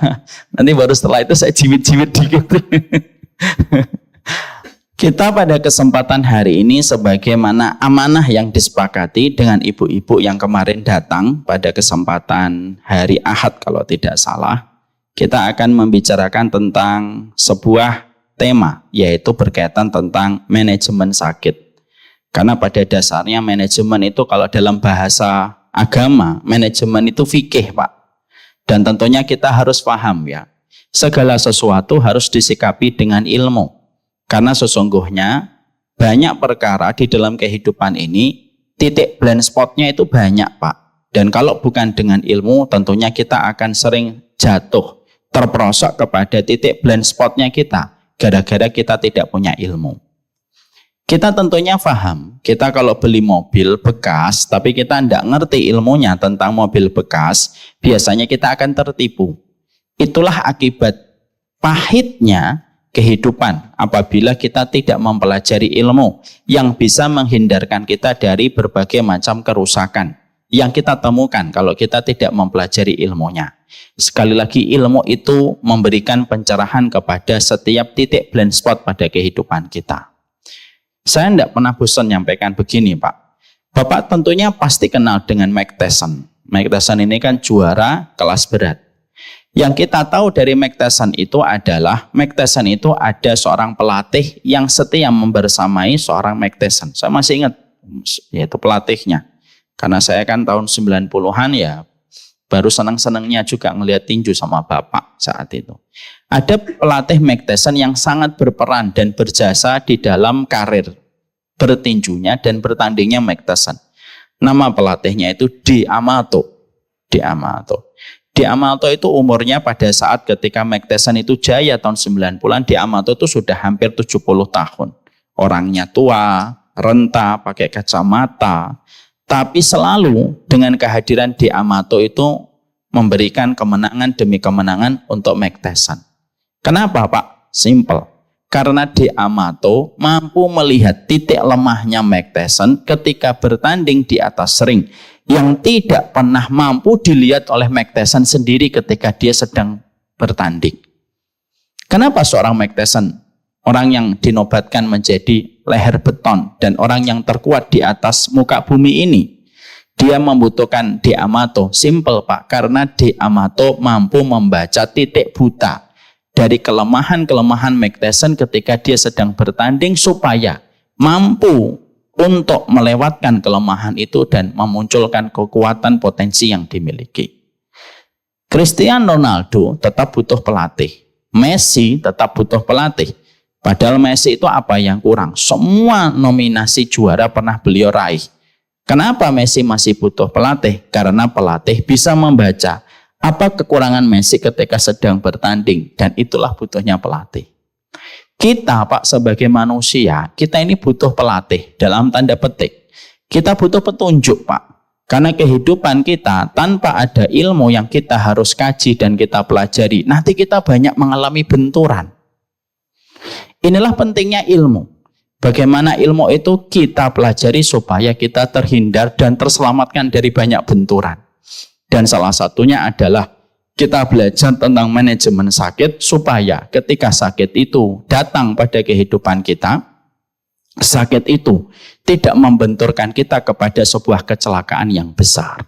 Nanti baru setelah itu saya jiwit-jiwit dikit. Kita pada kesempatan hari ini sebagaimana amanah yang disepakati dengan ibu-ibu yang kemarin datang pada kesempatan hari Ahad kalau tidak salah. Kita akan membicarakan tentang sebuah tema yaitu berkaitan tentang manajemen sakit. Karena pada dasarnya manajemen itu kalau dalam bahasa agama, manajemen itu fikih Pak. Dan tentunya kita harus paham ya, segala sesuatu harus disikapi dengan ilmu. Karena sesungguhnya banyak perkara di dalam kehidupan ini, titik blind spotnya itu banyak Pak. Dan kalau bukan dengan ilmu, tentunya kita akan sering jatuh, terperosok kepada titik blind spotnya kita. Gara-gara kita tidak punya ilmu. Kita tentunya paham, kita kalau beli mobil bekas, tapi kita tidak ngerti ilmunya tentang mobil bekas, biasanya kita akan tertipu. Itulah akibat pahitnya kehidupan apabila kita tidak mempelajari ilmu yang bisa menghindarkan kita dari berbagai macam kerusakan yang kita temukan kalau kita tidak mempelajari ilmunya. Sekali lagi, ilmu itu memberikan pencerahan kepada setiap titik blind spot pada kehidupan kita. Saya tidak pernah bosan menyampaikan begini, Pak. Bapak tentunya pasti kenal dengan Mike Tyson. Mike Tyson ini kan juara kelas berat. Yang kita tahu dari Mike Tyson itu adalah, Mike Tyson itu ada seorang pelatih yang setia membersamai seorang Mike Tyson. Saya masih ingat, yaitu pelatihnya. Karena saya kan tahun 90-an ya, baru senang-senangnya juga ngelihat tinju sama bapak saat itu. Ada pelatih Mike Tyson yang sangat berperan dan berjasa di dalam karir bertinjunya dan bertandingnya Mike Tyson. Nama pelatihnya itu D'Amato. D'Amato itu umurnya pada saat ketika Mike Tyson itu jaya tahun 90-an, D'Amato itu sudah hampir 70 tahun. Orangnya tua, renta, pakai kacamata. Tapi selalu dengan kehadiran D'Amato itu memberikan kemenangan demi kemenangan untuk Mike Tyson. Kenapa, Pak? Simple. Karena D'Amato mampu melihat titik lemahnya Mike Tyson ketika bertanding di atas ring yang tidak pernah mampu dilihat oleh Mike Tyson sendiri ketika dia sedang bertanding. Kenapa seorang Mike Tyson, orang yang dinobatkan menjadi leher beton dan orang yang terkuat di atas muka bumi ini, dia membutuhkan D'Amato? Simple, Pak, karena D'Amato mampu membaca titik buta dari kelemahan-kelemahan Mike Tyson ketika dia sedang bertanding supaya mampu untuk melewatkan kelemahan itu dan memunculkan kekuatan potensi yang dimiliki. Cristiano Ronaldo tetap butuh pelatih. Messi tetap butuh pelatih. Padahal Messi itu apa yang kurang? Semua nominasi juara pernah beliau raih. Kenapa Messi masih butuh pelatih? Karena pelatih bisa membaca apa kekurangan Messi ketika sedang bertanding, dan itulah butuhnya pelatih. Kita, Pak, sebagai manusia, kita ini butuh pelatih dalam tanda petik. Kita butuh petunjuk, Pak. Karena kehidupan kita tanpa ada ilmu yang kita harus kaji dan kita pelajari, nanti kita banyak mengalami benturan. Inilah pentingnya ilmu. Bagaimana ilmu itu kita pelajari supaya kita terhindar dan terselamatkan dari banyak benturan. Dan salah satunya adalah kita belajar tentang manajemen sakit supaya ketika sakit itu datang pada kehidupan kita, sakit itu tidak membenturkan kita kepada sebuah kecelakaan yang besar.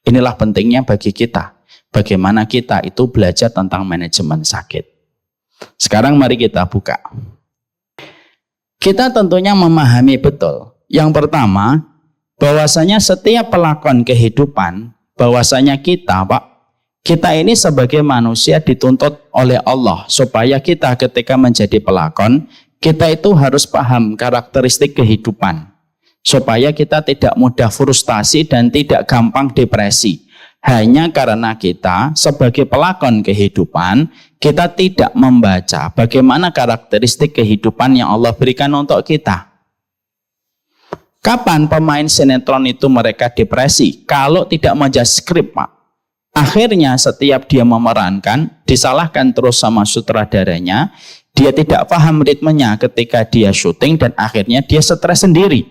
Inilah pentingnya bagi kita. Bagaimana kita itu belajar tentang manajemen sakit. Sekarang mari kita buka. Kita tentunya memahami betul. Yang pertama, bahwasanya setiap pelakon kehidupan, bahwasanya kita, Pak, kita ini sebagai manusia dituntut oleh Allah supaya kita ketika menjadi pelakon, kita itu harus paham karakteristik kehidupan. Supaya kita tidak mudah frustasi dan tidak gampang depresi. Hanya karena kita sebagai pelakon kehidupan, kita tidak membaca bagaimana karakteristik kehidupan yang Allah berikan untuk kita. Kapan pemain sinetron itu mereka depresi? Kalau tidak membaca skrip, Pak. Akhirnya setiap dia memerankan, disalahkan terus sama sutradaranya, dia tidak paham ritmenya ketika dia syuting dan akhirnya dia stres sendiri.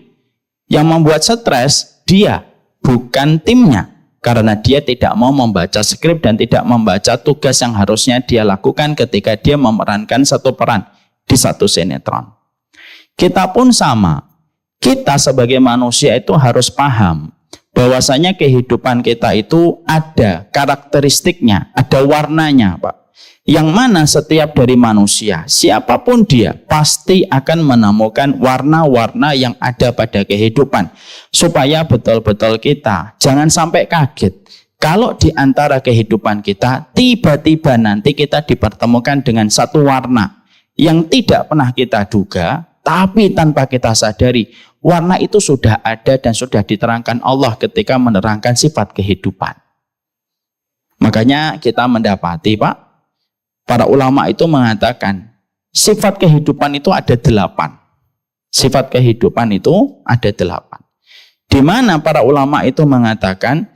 Yang membuat stres dia, bukan timnya. Karena dia tidak mau membaca skrip dan tidak membaca tugas yang harusnya dia lakukan ketika dia memerankan satu peran di satu sinetron. Kita pun sama. Kita sebagai manusia itu harus paham bahwasanya kehidupan kita itu ada karakteristiknya, ada warnanya, Pak. Yang mana setiap dari manusia, siapapun dia, pasti akan menemukan warna-warna yang ada pada kehidupan. Supaya betul-betul kita jangan sampai kaget. Kalau di antara kehidupan kita, tiba-tiba nanti kita dipertemukan dengan satu warna yang tidak pernah kita duga, tapi tanpa kita sadari, warna itu sudah ada dan sudah diterangkan Allah ketika menerangkan sifat kehidupan. Makanya kita mendapati, Pak, para ulama itu mengatakan, sifat kehidupan itu ada 8. Sifat kehidupan itu ada 8. Di mana para ulama itu mengatakan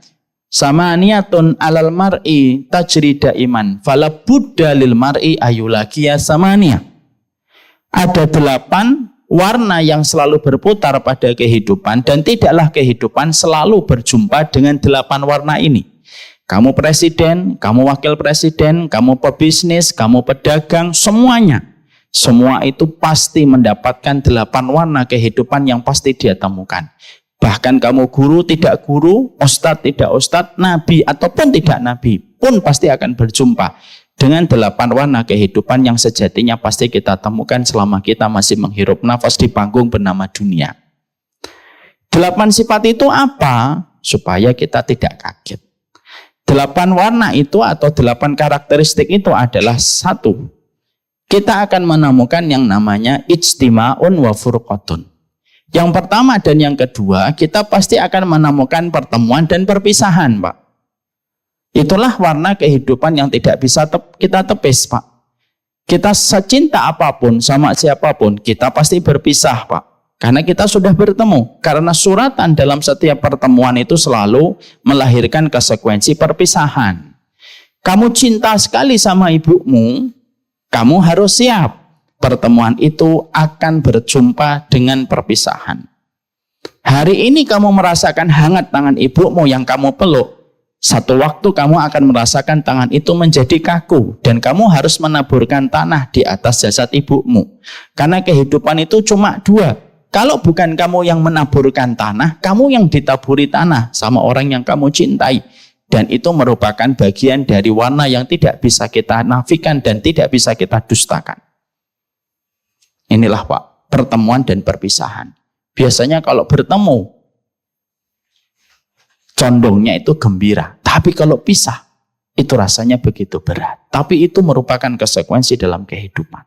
samaniyatun alal mar'i tajri daiman fala budda lil mar'i ayulakiya samaniyah. Ada 8 warna yang selalu berputar pada kehidupan dan tidaklah kehidupan selalu berjumpa dengan 8 warna ini. Kamu presiden, kamu wakil presiden, kamu pebisnis, kamu pedagang, semuanya. Semua itu pasti mendapatkan 8 warna kehidupan yang pasti dia temukan. Bahkan kamu guru, tidak guru, ustadz, tidak ustadz, nabi ataupun tidak nabi pun pasti akan berjumpa dengan 8 warna kehidupan yang sejatinya pasti kita temukan selama kita masih menghirup nafas di panggung bernama dunia. 8 sifat itu apa? Supaya kita tidak kaget. 8 warna itu atau 8 karakteristik itu adalah 1. Kita akan menemukan yang namanya ijtima'un wa furqatun. Yang pertama dan yang kedua, kita pasti akan menemukan pertemuan dan perpisahan, Pak. Itulah warna kehidupan yang tidak bisa kita tepis, Pak. Kita secinta apapun sama siapapun, kita pasti berpisah, Pak. Karena kita sudah bertemu. Karena suratan dalam setiap pertemuan itu selalu melahirkan konsekuensi perpisahan. Kamu cinta sekali sama ibumu, kamu harus siap. Pertemuan itu akan berjumpa dengan perpisahan. Hari ini kamu merasakan hangat tangan ibumu yang kamu peluk. Satu waktu kamu akan merasakan tangan itu menjadi kaku. Dan kamu harus menaburkan tanah di atas jasad ibumu. Karena kehidupan itu cuma 2. Kalau bukan kamu yang menaburkan tanah, kamu yang ditaburi tanah sama orang yang kamu cintai. Dan itu merupakan bagian dari warna yang tidak bisa kita nafikan dan tidak bisa kita dustakan. Inilah Pak, pertemuan dan perpisahan. Biasanya kalau bertemu, condongnya itu gembira. Tapi kalau pisah, itu rasanya begitu berat. Tapi itu merupakan konsekuensi dalam kehidupan.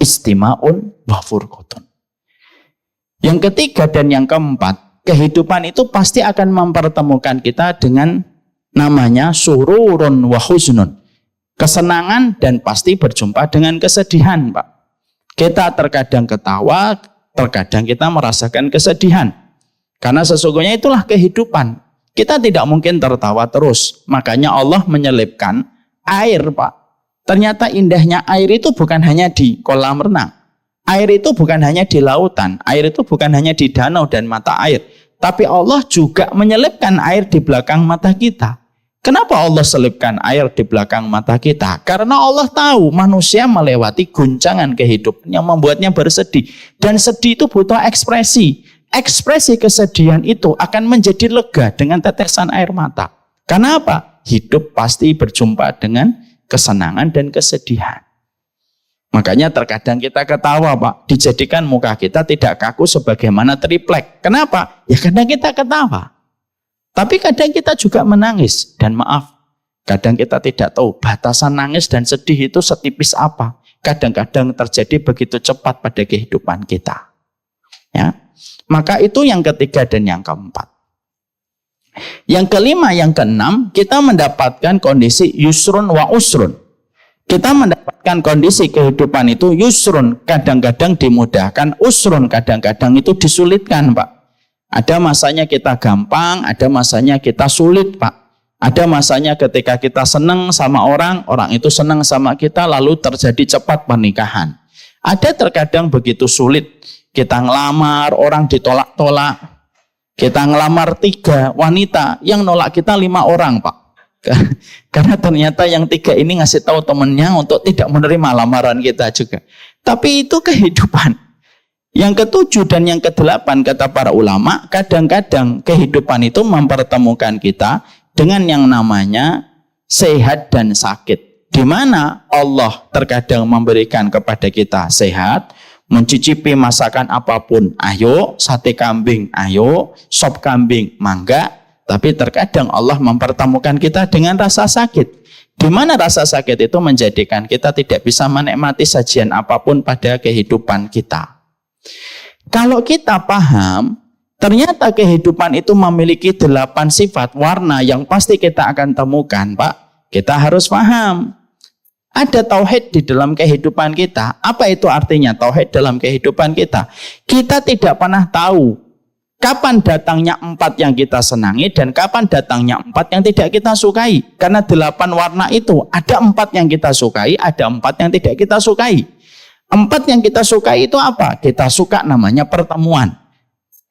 Istima'un wa furqatun. Yang ketiga dan yang keempat, kehidupan itu pasti akan mempertemukan kita dengan namanya sururun wa huznun. Kesenangan dan pasti berjumpa dengan kesedihan, Pak. Kita terkadang ketawa, terkadang kita merasakan kesedihan. Karena sesungguhnya itulah kehidupan. Kita tidak mungkin tertawa terus. Makanya Allah menyelipkan air, Pak. Ternyata indahnya air itu bukan hanya di kolam renang. Air itu bukan hanya di lautan. Air itu bukan hanya di danau dan mata air. Tapi Allah juga menyelipkan air di belakang mata kita. Kenapa Allah selipkan air di belakang mata kita? Karena Allah tahu manusia melewati guncangan kehidupan yang membuatnya bersedih. Dan sedih itu butuh ekspresi. Ekspresi kesedihan itu akan menjadi lega dengan tetesan air mata. Karena apa? Hidup pasti berjumpa dengan kesenangan dan kesedihan. Makanya terkadang kita ketawa, Pak. Dijadikan muka kita tidak kaku sebagaimana triplek. Kenapa? Ya karena kita ketawa. Tapi kadang kita juga menangis. Dan maaf, kadang kita tidak tahu batasan nangis dan sedih itu setipis apa. Kadang-kadang terjadi begitu cepat pada kehidupan kita. Ya, maka itu yang ketiga dan yang keempat. Yang kelima, yang keenam, kita mendapatkan kondisi yusrun wa usrun. Kita mendapatkan kondisi kehidupan itu yusrun, kadang-kadang dimudahkan, usrun, kadang-kadang itu disulitkan, Pak. Ada masanya kita gampang, ada masanya kita sulit, Pak. Ada masanya ketika kita senang sama orang, orang itu senang sama kita, lalu terjadi cepat pernikahan. Ada terkadang begitu sulit, kita ngelamar, orang ditolak-tolak. Kita ngelamar 3 wanita, yang nolak kita 5 orang, Pak. Karena ternyata yang 3 ini ngasih tahu temennya untuk tidak menerima lamaran kita juga. Tapi itu kehidupan. Yang ke-7 dan yang ke-8 kata para ulama, kadang-kadang kehidupan itu mempertemukan kita dengan yang namanya sehat dan sakit. Di mana Allah terkadang memberikan kepada kita sehat, mencicipi masakan apapun, ayo, sate kambing, ayo, sop kambing, mangga. Tapi terkadang Allah mempertemukan kita dengan rasa sakit. Di mana rasa sakit itu menjadikan kita tidak bisa menikmati sajian apapun pada kehidupan kita. Kalau kita paham, ternyata kehidupan itu memiliki 8 sifat warna yang pasti kita akan temukan, Pak. Kita harus paham. Ada tauhid di dalam kehidupan kita. Apa itu artinya tauhid dalam kehidupan kita? Kita tidak pernah tahu kapan datangnya 4 yang kita senangi dan kapan datangnya 4 yang tidak kita sukai. Karena 8 warna itu ada 4 yang kita sukai, ada 4 yang tidak kita sukai. 4 yang kita sukai itu apa? Kita suka namanya pertemuan.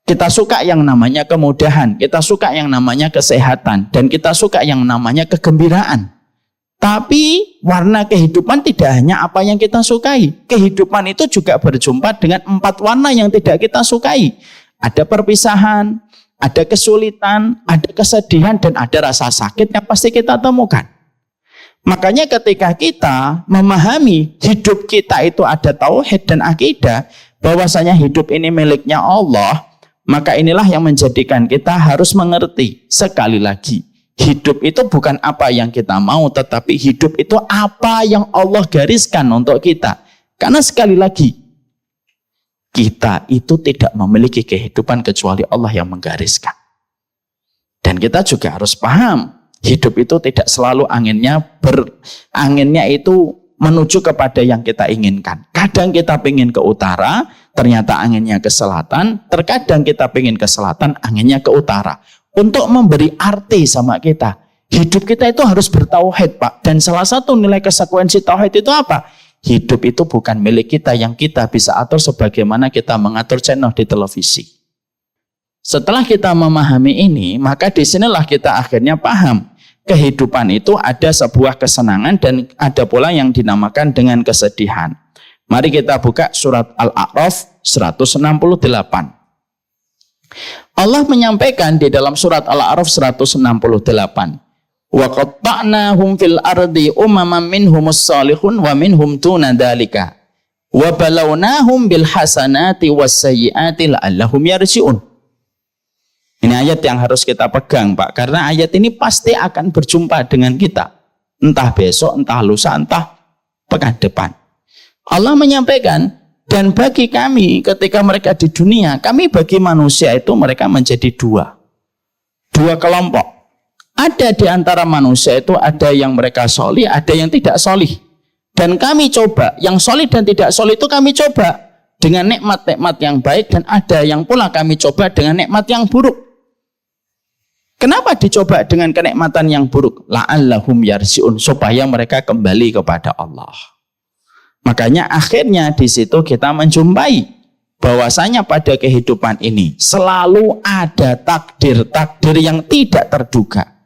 Kita suka yang namanya kemudahan. Kita suka yang namanya kesehatan. Dan kita suka yang namanya kegembiraan. Tapi warna kehidupan tidak hanya apa yang kita sukai. Kehidupan itu juga berjumpa dengan 4 warna yang tidak kita sukai. Ada perpisahan, ada kesulitan, ada kesedihan, dan ada rasa sakit yang pasti kita temukan. Makanya ketika kita memahami hidup kita itu ada tauhid dan akidah, bahwasanya hidup ini miliknya Allah, maka inilah yang menjadikan kita harus mengerti sekali lagi. Hidup itu bukan apa yang kita mau, tetapi hidup itu apa yang Allah gariskan untuk kita. Karena sekali lagi, kita itu tidak memiliki kehidupan kecuali Allah yang menggariskan. Dan kita juga harus paham, hidup itu tidak selalu anginnya itu menuju kepada yang kita inginkan. Kadang kita ingin ke utara, ternyata anginnya ke selatan. Terkadang kita ingin ke selatan, anginnya ke utara. Untuk memberi arti sama kita. Hidup kita itu harus bertauhid, Pak. Dan salah satu nilai konsekuensi tauhid itu apa? Hidup itu bukan milik kita yang kita bisa atur sebagaimana kita mengatur channel di televisi. Setelah kita memahami ini, maka disinilah kita akhirnya paham. Kehidupan itu ada sebuah kesenangan dan ada pula yang dinamakan dengan kesedihan. Mari kita buka surat Al-A'raf 168. Allah menyampaikan di dalam surat Al-A'raf 168. Wa qatta'nahum fil ardi umaman minhumus salihun wa minhum duna dzalika. Wa balawnahum bil hasanati was sayyiati la'allahum yarji'un. Ini ayat yang harus kita pegang, Pak, karena ayat ini pasti akan berjumpa dengan kita. Entah besok, entah lusa, entah pekan depan. Allah menyampaikan, dan bagi kami ketika mereka di dunia, kami bagi manusia itu mereka menjadi dua kelompok. Ada di antara manusia itu ada yang mereka solih, ada yang tidak solih. Dan kami coba, yang solih dan tidak solih itu kami coba dengan nikmat-nikmat yang baik, dan ada yang pula kami coba dengan nikmat yang buruk. Kenapa dicoba dengan kenikmatan yang buruk? La'allahum yarji'un, supaya mereka kembali kepada Allah. Makanya akhirnya di situ kita menjumpai bahwasanya pada kehidupan ini selalu ada takdir-takdir yang tidak terduga.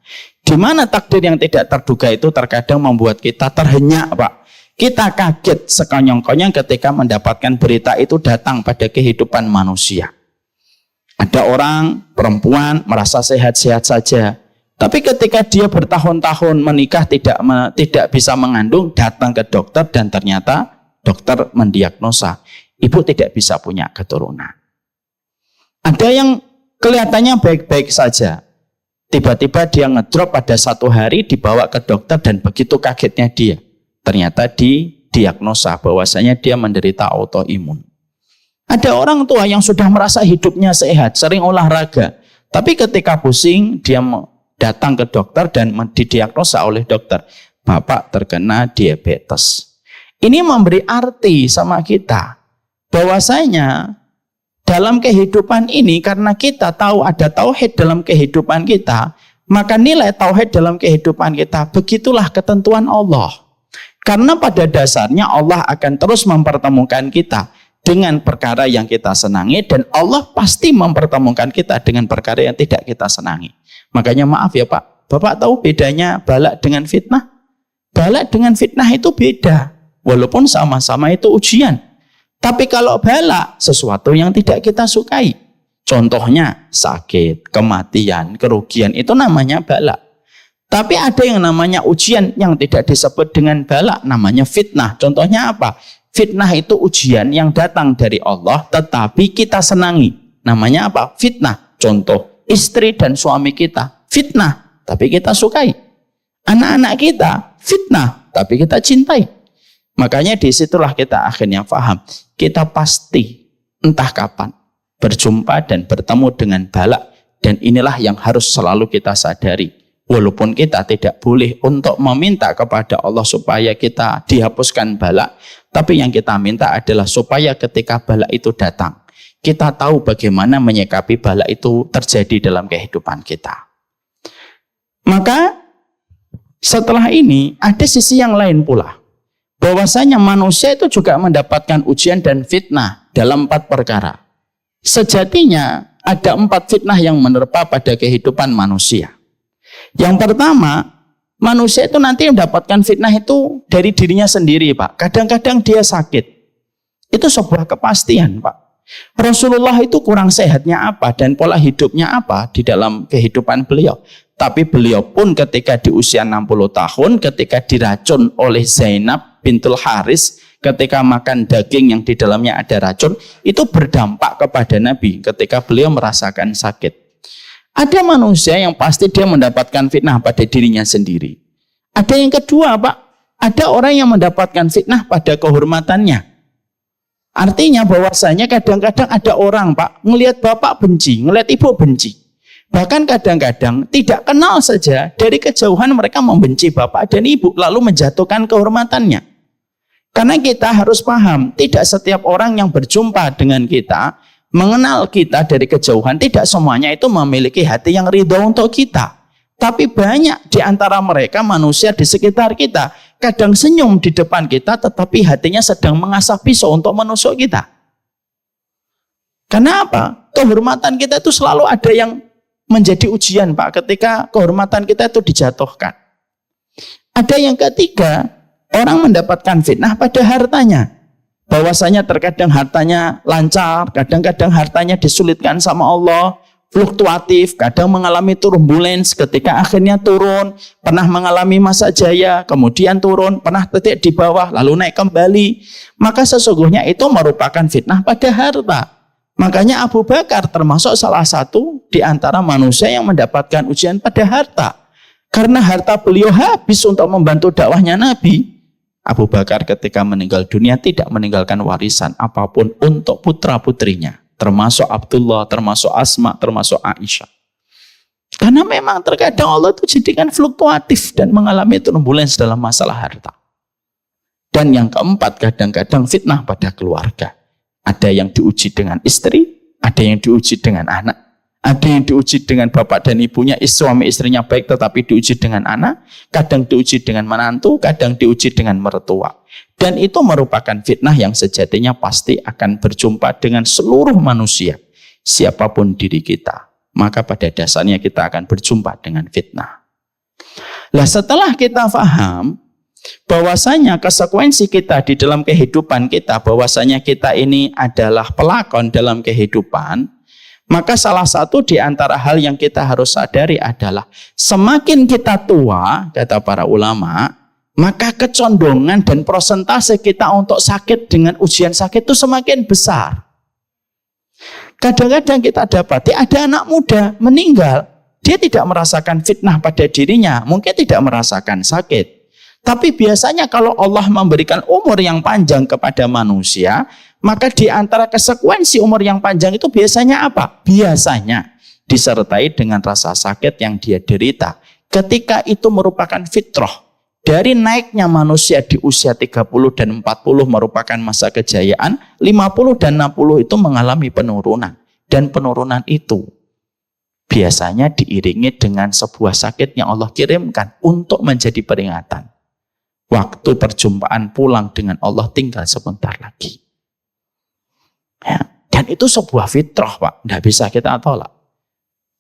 Di mana takdir yang tidak terduga itu terkadang membuat kita terhenyak, Pak. Kita kaget sekonyong-konyong ketika mendapatkan berita itu datang pada kehidupan manusia. Ada orang, perempuan merasa sehat-sehat saja. Tapi ketika dia bertahun-tahun menikah tidak bisa mengandung, datang ke dokter dan ternyata dokter mendiagnosa ibu tidak bisa punya keturunan. Ada yang kelihatannya baik-baik saja. Tiba-tiba dia ngedrop pada satu hari, dibawa ke dokter dan begitu kagetnya dia. Ternyata didiagnosa bahwasanya dia menderita autoimun. Ada orang tua yang sudah merasa hidupnya sehat, sering olahraga. Tapi ketika pusing, dia datang ke dokter dan didiagnosa oleh dokter, Bapak terkena diabetes. Ini memberi arti sama kita bahwasanya dalam kehidupan ini, karena kita tahu ada tauhid dalam kehidupan kita, maka nilai tauhid dalam kehidupan kita, begitulah ketentuan Allah. Karena pada dasarnya Allah akan terus mempertemukan kita dengan perkara yang kita senangi, dan Allah pasti mempertemukan kita dengan perkara yang tidak kita senangi. Makanya maaf ya Pak, Bapak tahu bedanya balak dengan fitnah? Balak dengan fitnah itu beda, walaupun sama-sama itu ujian. Tapi kalau balak, sesuatu yang tidak kita sukai. Contohnya sakit, kematian, kerugian, itu namanya balak. Tapi ada yang namanya ujian yang tidak disebut dengan balak, namanya fitnah. Contohnya apa? Fitnah itu ujian yang datang dari Allah tetapi kita senangi. Namanya apa? Fitnah. Contoh, istri dan suami kita, fitnah, tapi kita sukai. Anak-anak kita, fitnah, tapi kita cintai. Makanya disitulah kita akhirnya paham. Kita pasti entah kapan berjumpa dan bertemu dengan balak. Dan inilah yang harus selalu kita sadari. Walaupun kita tidak boleh untuk meminta kepada Allah supaya kita dihapuskan bala, tapi yang kita minta adalah supaya ketika bala itu datang, kita tahu bagaimana menyikapi bala itu terjadi dalam kehidupan kita. Maka setelah ini ada sisi yang lain pula, bahwasanya manusia itu juga mendapatkan ujian dan fitnah dalam 4 perkara. Sejatinya ada 4 fitnah yang menerpa pada kehidupan manusia. Yang pertama, manusia itu nanti mendapatkan fitnah itu dari dirinya sendiri, Pak. Kadang-kadang dia sakit. Itu sebuah kepastian, Pak. Rasulullah itu kurang sehatnya apa dan pola hidupnya apa di dalam kehidupan beliau. Tapi beliau pun ketika di usia 60 tahun, ketika diracun oleh Zainab bintul Haris, ketika makan daging yang di dalamnya ada racun, itu berdampak kepada Nabi ketika beliau merasakan sakit. Ada manusia yang pasti dia mendapatkan fitnah pada dirinya sendiri. Ada yang kedua, Pak, ada orang yang mendapatkan fitnah pada kehormatannya. Artinya bahwasanya kadang-kadang ada orang, Pak, ngelihat bapak benci, ngelihat ibu benci. Bahkan kadang-kadang tidak kenal saja, dari kejauhan mereka membenci bapak dan ibu, lalu menjatuhkan kehormatannya. Karena kita harus paham, tidak setiap orang yang berjumpa dengan kita, mengenal kita dari kejauhan, tidak semuanya itu memiliki hati yang ridho untuk kita. Tapi banyak di antara mereka manusia di sekitar kita, kadang senyum di depan kita, tetapi hatinya sedang mengasah pisau untuk menusuk kita. Kenapa? Kehormatan kita itu selalu ada yang menjadi ujian, Pak, ketika kehormatan kita itu dijatuhkan. Ada yang ketiga, orang mendapatkan fitnah pada hartanya. Bahwasanya terkadang hartanya lancar, kadang-kadang hartanya disulitkan sama Allah, fluktuatif, kadang mengalami turbulence ketika akhirnya turun, pernah mengalami masa jaya, kemudian turun, pernah titik di bawah, lalu naik kembali. Maka sesungguhnya itu merupakan fitnah pada harta. Makanya Abu Bakar termasuk salah satu di antara manusia yang mendapatkan ujian pada harta. Karena harta beliau habis untuk membantu dakwahnya Nabi. Abu Bakar ketika meninggal dunia tidak meninggalkan warisan apapun untuk putra-putrinya. Termasuk Abdullah, termasuk Asma, termasuk Aisyah. Karena memang terkadang Allah itu jadikan fluktuatif dan mengalami turbulence dalam masalah harta. Dan yang keempat, kadang-kadang fitnah pada keluarga. Ada yang diuji dengan istri, ada yang diuji dengan anak. Ada yang diuji dengan bapak dan ibunya, suami istrinya baik tetapi diuji dengan anak, kadang diuji dengan menantu, kadang diuji dengan mertua. Dan itu merupakan fitnah yang sejatinya pasti akan berjumpa dengan seluruh manusia, siapapun diri kita. Maka pada dasarnya kita akan berjumpa dengan fitnah. Nah, setelah kita paham bahwasanya konsekuensi kita di dalam kehidupan kita, bahwasanya kita ini adalah pelakon dalam kehidupan, maka salah satu di antara hal yang kita harus sadari adalah semakin kita tua, kata para ulama, maka kecondongan dan persentase kita untuk sakit dengan ujian sakit itu semakin besar. Kadang-kadang kita dapati ada anak muda meninggal, dia tidak merasakan fitnah pada dirinya, mungkin tidak merasakan sakit. Tapi biasanya kalau Allah memberikan umur yang panjang kepada manusia, maka di antara konsekuensi umur yang panjang itu biasanya apa? Biasanya disertai dengan rasa sakit yang dia derita. Ketika itu merupakan fitrah. Dari naiknya manusia di usia 30 dan 40 merupakan masa kejayaan, 50 dan 60 itu mengalami penurunan. Dan penurunan itu biasanya diiringi dengan sebuah sakit yang Allah kirimkan untuk menjadi peringatan. Waktu perjumpaan pulang dengan Allah tinggal sebentar lagi. Ya, dan itu sebuah fitrah, Pak. Tidak bisa kita tolak.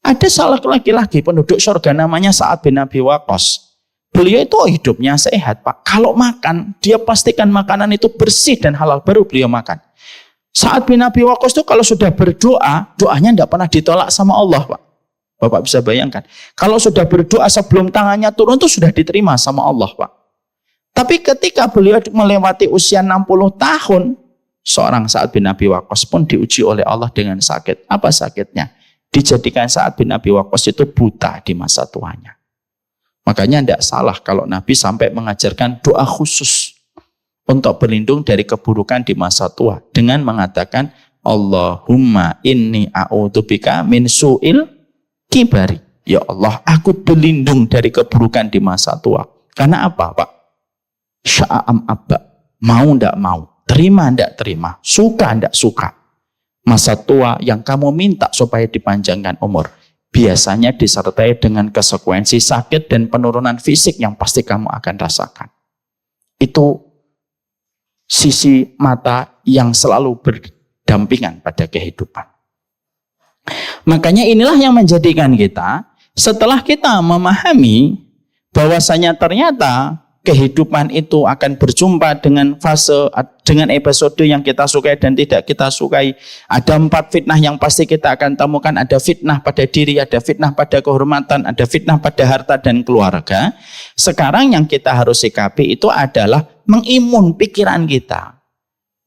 Ada salah laki-laki penduduk surga namanya Sa'ad bin Abi Waqqas. Beliau itu hidupnya sehat, Pak. Kalau makan, dia pastikan makanan itu bersih dan halal, baru beliau makan. Sa'ad bin Abi Waqqas itu kalau sudah berdoa, doanya tidak pernah ditolak sama Allah, Pak. Bapak bisa bayangkan. Kalau sudah berdoa sebelum tangannya turun, itu sudah diterima sama Allah, Pak. Tapi ketika beliau melewati usia 60 tahun, seorang Sa'ad bin Abi Waqqas pun diuji oleh Allah dengan sakit. Apa sakitnya? Dijadikan Sa'ad bin Abi Waqqas itu buta di masa tuanya. Makanya tidak salah kalau Nabi sampai mengajarkan doa khusus untuk berlindung dari keburukan di masa tua. Dengan mengatakan, Allahumma inni a'udzubika min su'il kibari. Ya Allah, aku berlindung dari keburukan di masa tua. Karena apa, Pak? Sya'am abba. Mau ndak mau, terima ndak terima, suka ndak suka. Masa tua yang kamu minta supaya dipanjangkan umur, biasanya disertai dengan konsekuensi sakit dan penurunan fisik yang pasti kamu akan rasakan. Itu sisi mata yang selalu berdampingan pada kehidupan. Makanya inilah yang menjadikan kita, setelah kita memahami bahwasanya ternyata kehidupan itu akan berjumpa dengan fase, dengan episode yang kita sukai dan tidak kita sukai. Ada 4 fitnah yang pasti kita akan temukan. Ada fitnah pada diri, ada fitnah pada kehormatan, ada fitnah pada harta dan keluarga. Sekarang yang kita harus sikapi itu adalah mengimun pikiran kita.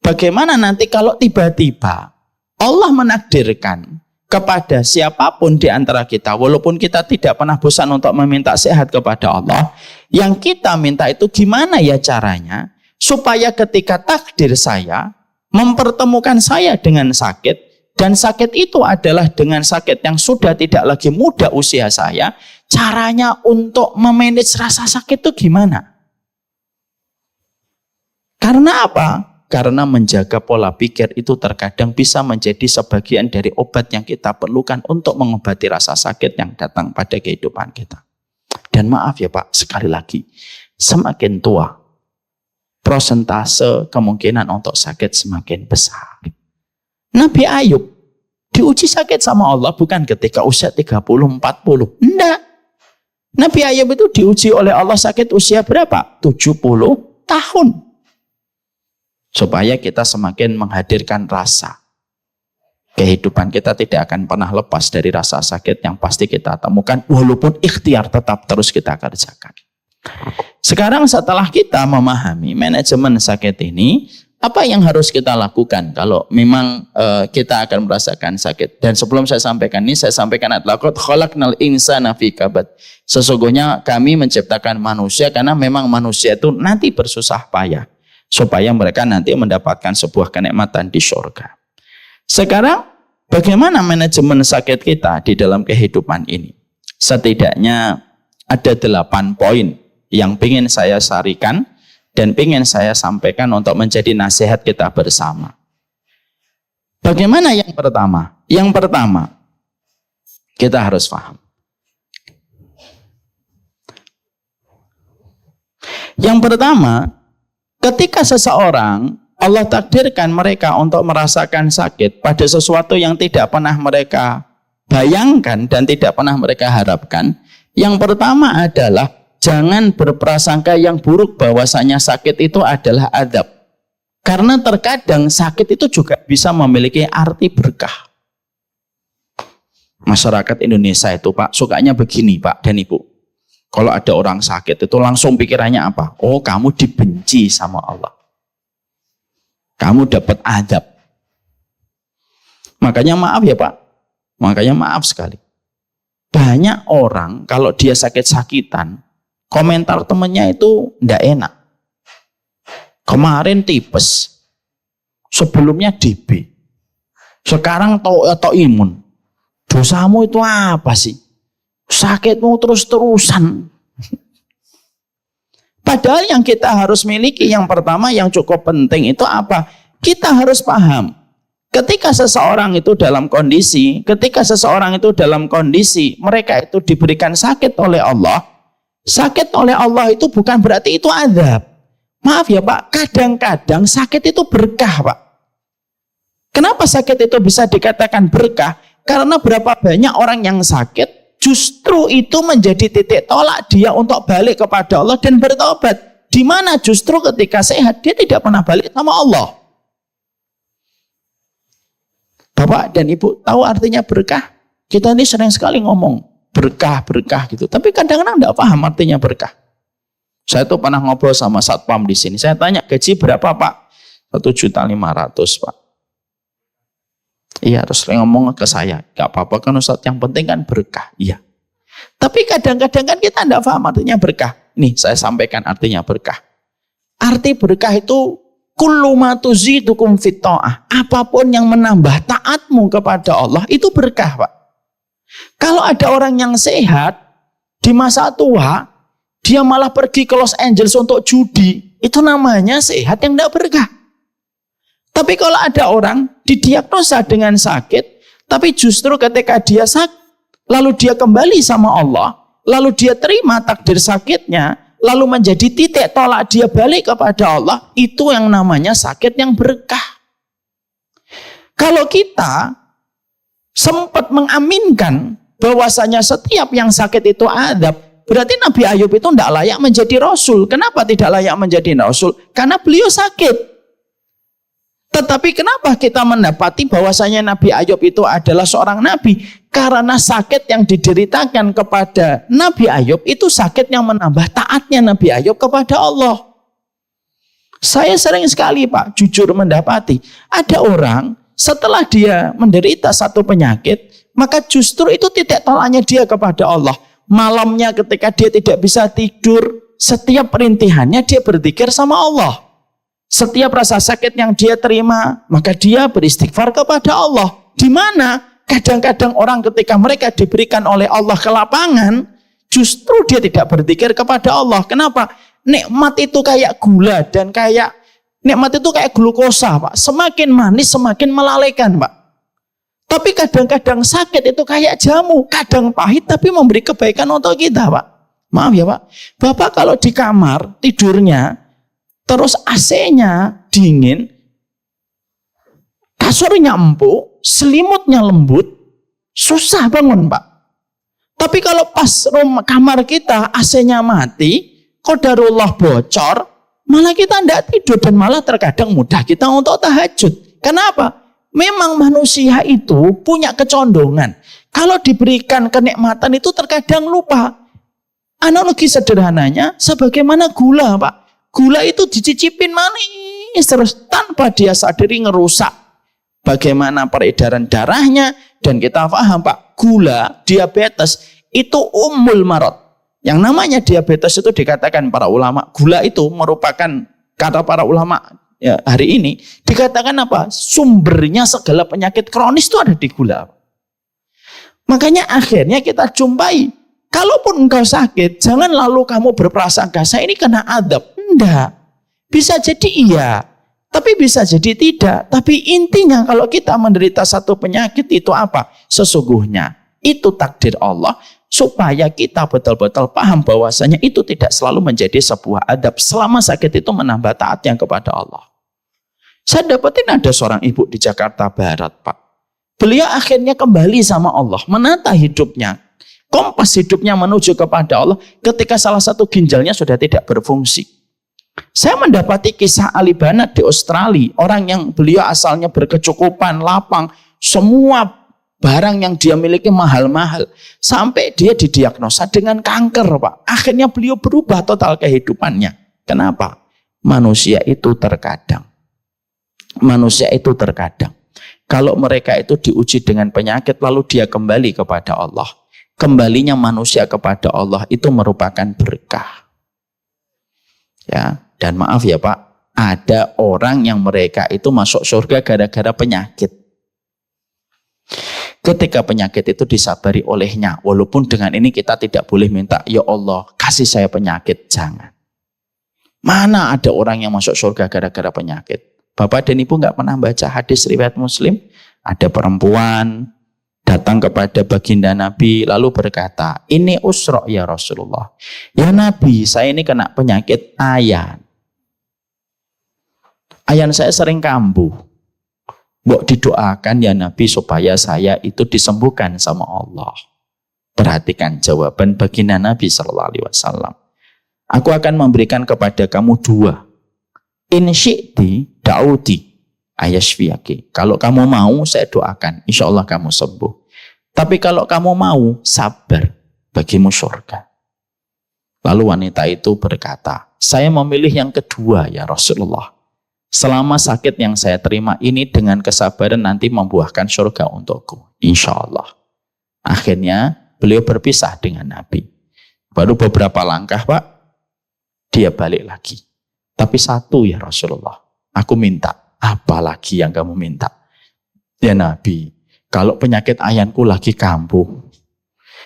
Bagaimana nanti kalau tiba-tiba Allah menakdirkan kepada siapapun di antara kita, walaupun kita tidak pernah bosan untuk meminta sehat kepada Allah, yang kita minta itu gimana ya caranya supaya ketika takdir saya mempertemukan saya dengan sakit, dan sakit itu adalah dengan sakit yang sudah tidak lagi muda usia saya, caranya untuk memanage rasa sakit itu gimana? Karena apa? Karena menjaga pola pikir itu terkadang bisa menjadi sebagian dari obat yang kita perlukan untuk mengobati rasa sakit yang datang pada kehidupan kita. Dan maaf ya Pak, sekali lagi, semakin tua, prosentase kemungkinan untuk sakit semakin besar. Nabi Ayub diuji sakit sama Allah bukan ketika usia 30-40. Enggak. Nabi Ayub itu diuji oleh Allah sakit usia berapa? 70 tahun. Supaya kita semakin menghadirkan rasa. Kehidupan kita tidak akan pernah lepas dari rasa sakit yang pasti kita temukan. Walaupun ikhtiar tetap terus kita kerjakan. Sekarang setelah kita memahami manajemen sakit ini, apa yang harus kita lakukan kalau memang kita akan merasakan sakit? Dan sebelum saya sampaikan ini, saya sampaikan adalah qad khalaqnal insana fi kabad. Sesungguhnya kami menciptakan manusia karena memang manusia itu nanti bersusah payah. Supaya mereka nanti mendapatkan sebuah kenikmatan di surga. Sekarang, bagaimana manajemen sakit kita di dalam kehidupan ini? Setidaknya ada 8 poin yang ingin saya sarikan dan ingin saya sampaikan untuk menjadi nasihat kita bersama. Bagaimana yang pertama? Yang pertama, kita harus paham. Yang pertama, ketika seseorang Allah takdirkan mereka untuk merasakan sakit pada sesuatu yang tidak pernah mereka bayangkan dan tidak pernah mereka harapkan, yang pertama adalah jangan berprasangka yang buruk bahwasanya sakit itu adalah azab. Karena terkadang sakit itu juga bisa memiliki arti berkah. Masyarakat Indonesia itu Pak, sukanya begini Pak dan Ibu. Kalau ada orang sakit itu langsung pikirannya apa? Oh, kamu dibenci sama Allah. Kamu dapat azab. Makanya maaf ya Pak. Makanya maaf sekali. Banyak orang kalau dia sakit-sakitan, komentar temennya itu enggak enak. Kemarin tipes. Sebelumnya DB. Sekarang autoimun. Dosamu itu apa sih? Sakitmu terus-terusan. Padahal yang kita harus miliki yang pertama yang cukup penting itu apa? Kita harus paham. Ketika seseorang itu dalam kondisi mereka itu diberikan sakit oleh Allah. Sakit oleh Allah itu bukan berarti itu azab. Maaf ya Pak, kadang-kadang sakit itu berkah Pak. Kenapa sakit itu bisa dikatakan berkah? Karena berapa banyak orang yang sakit justru itu menjadi titik tolak dia untuk balik kepada Allah dan bertobat. Di mana justru ketika sehat dia tidak pernah balik sama Allah. Bapak dan Ibu tahu artinya berkah? Kita ini sering sekali ngomong berkah gitu, tapi kadang-kadang tidak paham artinya berkah. Saya tuh pernah ngobrol sama satpam di sini. Saya tanya gaji berapa Pak? 1.500.000 Pak. Iya, terus ngomong ke saya, gak apa-apa kan Ustaz, yang penting kan berkah. Iya. Tapi kadang-kadang kan kita tidak paham artinya berkah. Nih, saya sampaikan artinya berkah. Arti berkah itu kullu ma tuzidukum fit ta'ah. Apapun yang menambah taatmu kepada Allah itu berkah, Pak. Kalau ada orang yang sehat, di masa tua, dia malah pergi ke Los Angeles untuk judi, itu namanya sehat yang tidak berkah. Tapi kalau ada orang didiagnosa dengan sakit, tapi justru ketika dia sakit, lalu dia kembali sama Allah, lalu dia terima takdir sakitnya, lalu menjadi titik tolak dia balik kepada Allah, itu yang namanya sakit yang berkah. Kalau kita sempat mengaminkan bahwasanya setiap yang sakit itu adab, berarti Nabi Ayub itu tidak layak menjadi Rasul. Kenapa tidak layak menjadi Rasul? Karena beliau sakit. Tetapi kenapa kita mendapati bahwasanya Nabi Ayub itu adalah seorang Nabi? Karena sakit yang dideritakan kepada Nabi Ayub itu sakit yang menambah taatnya Nabi Ayub kepada Allah. Saya sering sekali Pak, jujur mendapati ada orang setelah dia menderita satu penyakit, maka justru itu titik tolaknya dia kepada Allah. Malamnya ketika dia tidak bisa tidur, setiap perintihannya dia berzikir sama Allah. Setiap rasa sakit yang dia terima, maka dia beristighfar kepada Allah. Di mana kadang-kadang orang ketika mereka diberikan oleh Allah kelapangan, justru dia tidak berzikir kepada Allah. Kenapa? Nikmat itu kayak gula dan nikmat itu kayak glukosa, Pak. Semakin manis, semakin melalaikan, Pak. Tapi kadang-kadang sakit itu kayak jamu. Kadang pahit, tapi memberi kebaikan untuk kita, Pak. Maaf ya, Pak. Bapak kalau di kamar, tidurnya, terus AC-nya dingin, kasurnya empuk, selimutnya lembut, susah bangun, Pak. Tapi kalau pas kamar kita, AC-nya mati, qadarullah bocor, malah kita tidak tidur dan malah terkadang mudah kita untuk tahajud. Kenapa? Memang manusia itu punya kecondongan. Kalau diberikan kenikmatan itu terkadang lupa. Analogi sederhananya sebagaimana gula, Pak. Gula itu dicicipin manis terus tanpa dia sadari ngerusak bagaimana peredaran darahnya. Dan kita paham, Pak, gula, diabetes itu ummul marad. Yang namanya diabetes itu dikatakan para ulama, gula itu merupakan, kata para ulama ya, hari ini, dikatakan apa? Sumbernya segala penyakit kronis itu ada di gula. Makanya akhirnya kita jumpai, kalaupun engkau sakit, jangan lalu kamu berprasangka, saya ini kena adab. Enggak. Bisa jadi iya, tapi bisa jadi tidak. Tapi intinya kalau kita menderita satu penyakit itu apa? Sesungguhnya itu takdir Allah, supaya kita betul-betul paham bahwasanya itu tidak selalu menjadi sebuah adab selama sakit itu menambah taatnya kepada Allah. Saya dapetin ada seorang ibu di Jakarta Barat, Pak. Beliau akhirnya kembali sama Allah, menata hidupnya, kompas hidupnya menuju kepada Allah ketika salah satu ginjalnya sudah tidak berfungsi. Saya mendapati kisah Ali Banat di Australia, orang yang beliau asalnya berkecukupan, lapang, semua barang yang dia miliki mahal-mahal. Sampai dia didiagnosa dengan kanker, Pak. Akhirnya beliau berubah total kehidupannya. Kenapa? Manusia itu terkadang. Kalau mereka itu diuji dengan penyakit, lalu dia kembali kepada Allah. Kembalinya manusia kepada Allah itu merupakan berkah. Ya, dan maaf ya Pak, ada orang yang mereka itu masuk surga gara-gara penyakit. Ketika penyakit itu disabari olehnya, walaupun dengan ini kita tidak boleh minta, ya Allah kasih saya penyakit, jangan. Mana ada orang yang masuk surga gara-gara penyakit? Bapak dan Ibu nggak pernah baca hadis riwayat Muslim? Ada perempuan datang kepada baginda Nabi lalu berkata, ini usra ya Rasulullah. Ya Nabi, saya ini kena penyakit ayan. Ayan saya sering kambuh. Mbok didoakan ya Nabi supaya saya itu disembuhkan sama Allah. Perhatikan jawaban baginda Nabi SAW. Aku akan memberikan kepada kamu dua. In syi'ti da'uti ayashfiyaki. Kalau kamu mau saya doakan, insya Allah kamu sembuh. Tapi kalau kamu mau, sabar, bagimu surga. Lalu wanita itu berkata, saya memilih yang kedua ya Rasulullah. Selama sakit yang saya terima ini dengan kesabaran nanti membuahkan surga untukku. Insya Allah. Akhirnya beliau berpisah dengan Nabi. Baru beberapa langkah Pak, dia balik lagi. Tapi satu ya Rasulullah, aku minta, apa lagi yang kamu minta? Ya Nabi, kalau penyakit ayanku lagi kambuh,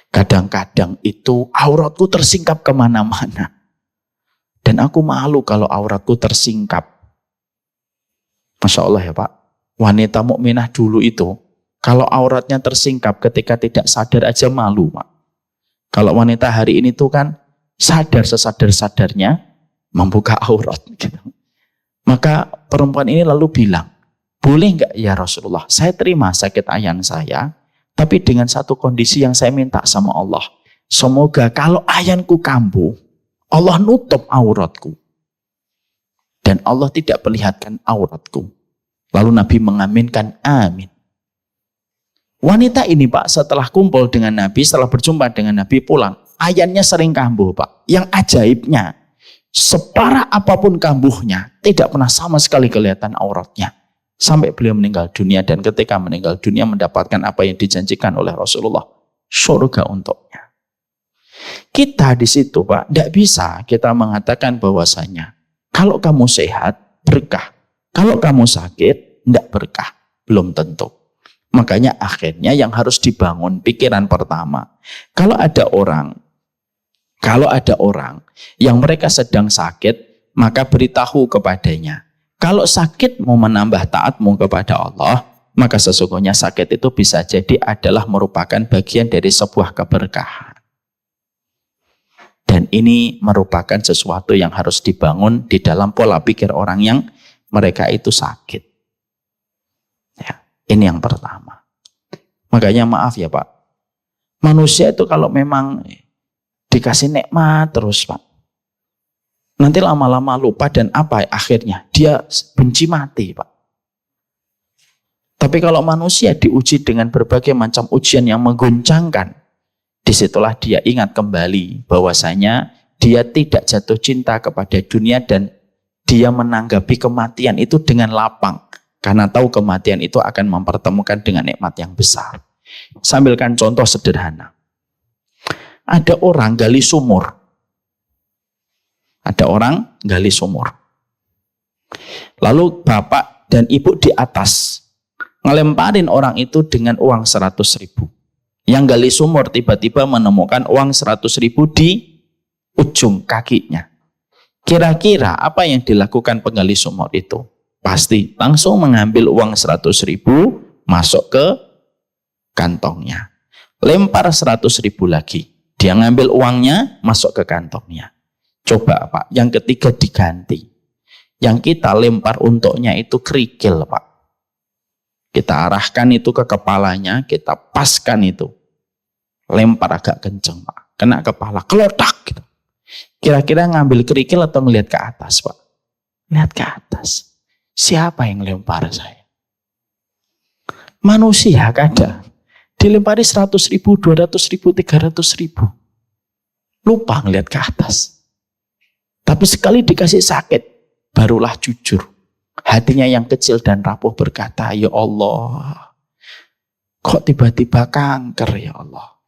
Kadang-kadang itu auratku tersingkap kemana-mana. Dan aku malu kalau auratku tersingkap. Masya Allah ya Pak. Wanita mukminah dulu itu, kalau auratnya tersingkap ketika tidak sadar aja malu Pak. Kalau wanita hari ini tuh kan sadar sesadar-sadarnya membuka aurat. Gitu. Maka perempuan ini lalu bilang, boleh nggak ya Rasulullah, saya terima sakit ayan saya, tapi dengan satu kondisi yang saya minta sama Allah. Semoga kalau ayanku kambuh, Allah nutup auratku. Dan Allah tidak perlihatkan auratku. Lalu Nabi mengaminkan, amin. Wanita ini Pak, setelah kumpul dengan Nabi, setelah berjumpa dengan Nabi pulang, ayannya sering kambuh Pak. Yang ajaibnya, separah apapun kambuhnya, tidak pernah sama sekali kelihatan auratnya. Sampai beliau meninggal dunia, dan ketika meninggal dunia mendapatkan apa yang dijanjikan oleh Rasulullah, surga untuknya. Kita di situ Pak, tidak bisa kita mengatakan bahwasanya kalau kamu sehat, berkah. Kalau kamu sakit, tidak berkah. Belum tentu. Makanya akhirnya yang harus dibangun pikiran pertama. Kalau ada orang yang mereka sedang sakit, maka beritahu kepadanya. Kalau sakit mau menambah taatmu kepada Allah, maka sesungguhnya sakit itu bisa jadi adalah merupakan bagian dari sebuah keberkahan. Dan ini merupakan sesuatu yang harus dibangun di dalam pola pikir orang yang mereka itu sakit. Ya, ini yang pertama. Makanya maaf ya Pak, manusia itu kalau memang dikasih nikmat terus Pak, nanti lama-lama lupa dan apa akhirnya? Dia benci mati Pak. Tapi kalau manusia diuji dengan berbagai macam ujian yang mengguncangkan, disitulah dia ingat kembali bahwasanya dia tidak jatuh cinta kepada dunia dan dia menanggapi kematian itu dengan lapang. Karena tahu kematian itu akan mempertemukan dengan nikmat yang besar. Sambilkan contoh sederhana. Ada orang gali sumur. Lalu bapak dan ibu di atas ngelemparin orang itu dengan uang 100.000. Yang gali sumur tiba-tiba menemukan uang 100.000 di ujung kakinya. Kira-kira apa yang dilakukan penggali sumur itu? Pasti langsung mengambil uang 100.000 masuk ke kantongnya. Lempar 100.000 lagi. Dia ngambil uangnya masuk ke kantongnya. Coba Pak, yang ketiga diganti. Yang kita lempar untuknya itu kerikil Pak. Kita arahkan itu ke kepalanya, kita paskan itu. Lempar agak kenceng Pak. Kena kepala, kelotak gitu. Kira-kira ngambil kerikil atau ngelihat ke atas Pak? Lihat ke atas. Siapa yang lempar saya? Manusia kadang dilempari 100.000, 200.000, 300.000. Lupa ngelihat ke atas. Tapi sekali dikasih sakit, barulah jujur. Hatinya yang kecil dan rapuh berkata, ya Allah, kok tiba-tiba kanker ya Allah.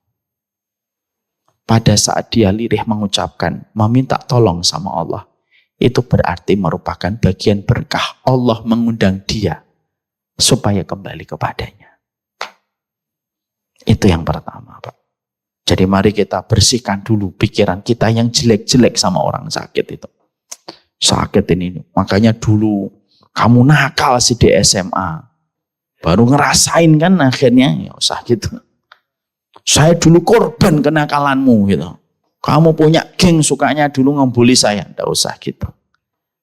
Pada saat dia lirih mengucapkan, meminta tolong sama Allah, itu berarti merupakan bagian berkah Allah mengundang dia supaya kembali kepadanya. Itu yang pertama Pak. Jadi mari kita bersihkan dulu pikiran kita yang jelek-jelek sama orang sakit itu. Sakit ini, makanya dulu kamu nakal sih di SMA. Baru ngerasain kan akhirnya, ya usah gitu. Saya dulu korban kenakalanmu gitu. Kamu punya geng sukanya dulu ngebully saya. Tidak usah gitu.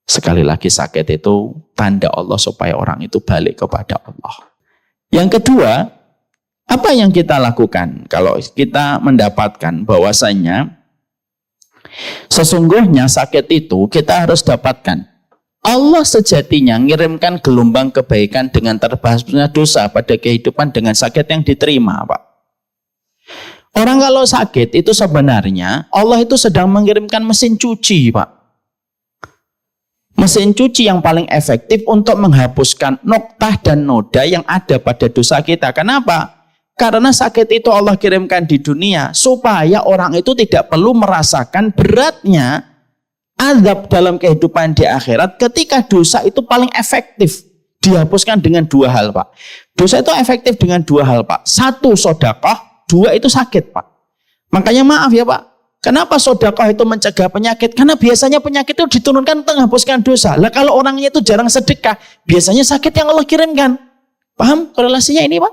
Sekali lagi sakit itu tanda Allah supaya orang itu balik kepada Allah. Yang kedua, apa yang kita lakukan kalau kita mendapatkan bahwasanya sesungguhnya sakit itu kita harus dapatkan. Allah sejatinya ngirimkan gelombang kebaikan dengan terbahasnya dosa pada kehidupan dengan sakit yang diterima Pak. Orang kalau sakit itu sebenarnya Allah itu sedang mengirimkan mesin cuci Pak. Mesin cuci yang paling efektif untuk menghapuskan noktah dan noda yang ada pada dosa kita. Kenapa? Karena sakit itu Allah kirimkan di dunia supaya orang itu tidak perlu merasakan beratnya azab dalam kehidupan di akhirat ketika dosa itu paling efektif dihapuskan dengan dua hal Pak. Dosa itu efektif dengan dua hal Pak. Satu, sedekah. Dua, itu sakit Pak. Makanya maaf ya Pak, kenapa sedekah itu mencegah penyakit? Karena biasanya penyakit itu diturunkan untuk menghapuskan dosa. Lah kalau orangnya itu jarang sedekah, biasanya sakit yang Allah kirimkan. Paham korelasinya ini Pak?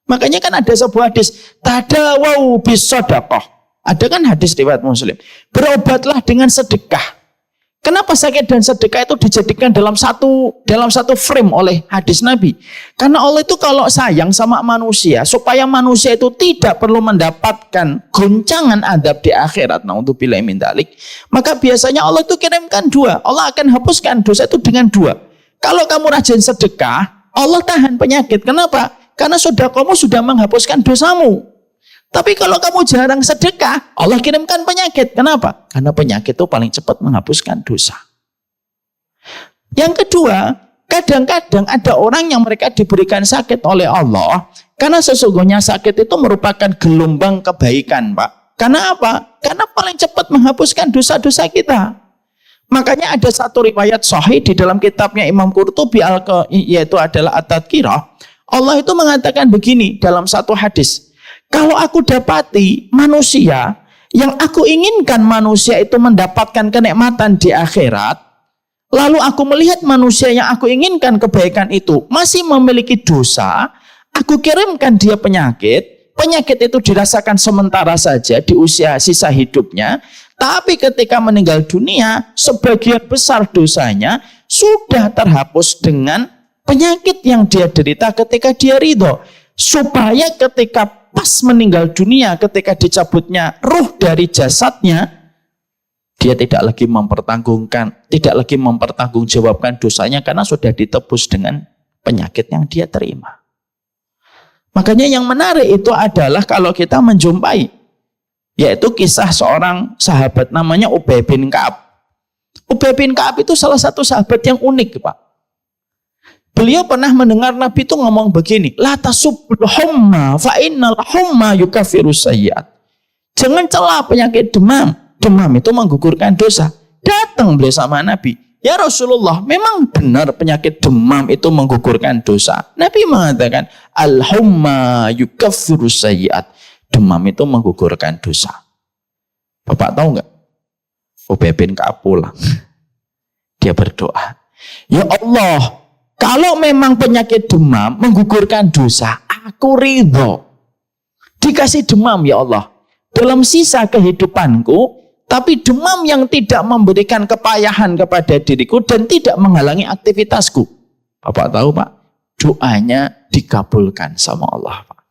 Makanya kan ada sebuah hadis, tadawau bis sedekah. Ada kan hadis riwayat Muslim. Berobatlah dengan sedekah. Kenapa sakit dan sedekah itu dijadikan dalam satu frame oleh hadis Nabi? Karena Allah itu kalau sayang sama manusia, supaya manusia itu tidak perlu mendapatkan goncangan adab di akhirat, naudzubillah min dzalik, maka biasanya Allah itu kirimkan dua. Allah akan hapuskan dosa itu dengan dua. Kalau kamu rajin sedekah, Allah tahan penyakit. Kenapa? Karena sedekahmu sudah menghapuskan dosamu. Tapi kalau kamu jarang sedekah, Allah kirimkan penyakit. Kenapa? Karena penyakit itu paling cepat menghapuskan dosa. Yang kedua, kadang-kadang ada orang yang mereka diberikan sakit oleh Allah, karena sesungguhnya sakit itu merupakan gelombang kebaikan, Pak. Karena apa? Karena paling cepat menghapuskan dosa-dosa kita. Makanya ada satu riwayat sahih di dalam kitabnya Imam Qurtubi yaitu adalah At-Tadhkirah. Allah itu mengatakan begini dalam satu hadis. Kalau aku dapati manusia yang aku inginkan manusia itu mendapatkan kenikmatan di akhirat, lalu aku melihat manusia yang aku inginkan kebaikan itu masih memiliki dosa, aku kirimkan dia penyakit. Penyakit itu dirasakan sementara saja di usia sisa hidupnya, tapi ketika meninggal dunia, sebagian besar dosanya sudah terhapus dengan penyakit yang dia derita ketika dia ridho. Supaya ketika pas meninggal dunia, ketika dicabutnya ruh dari jasadnya, dia tidak lagi mempertanggungjawabkan dosanya karena sudah ditebus dengan penyakit yang dia terima. Makanya yang menarik itu adalah kalau kita menjumpai, yaitu kisah seorang sahabat namanya Ubay bin Ka'ab. Ubay bin Ka'ab itu salah satu sahabat yang unik, Pak. Beliau pernah mendengar Nabi itu ngomong begini, la tasubul humma fa innal humma yukaffiru sayyi'at. Jangan cela penyakit demam. Demam itu menggugurkan dosa. Datang beliau sama Nabi, ya Rasulullah, memang benar penyakit demam itu menggugurkan dosa. Nabi mengatakan, al humma yukaffiru sayyi'at. Demam itu menggugurkan dosa. Bapak tahu nggak? Ubay bin Ka'ab pulang. Dia berdoa, ya Allah, kalau memang penyakit demam menggugurkan dosa, aku ridho. Dikasih demam ya Allah. Dalam sisa kehidupanku, tapi demam yang tidak memberikan kepayahan kepada diriku dan tidak menghalangi aktivitasku. Bapak tahu Pak, doanya dikabulkan sama Allah Pak.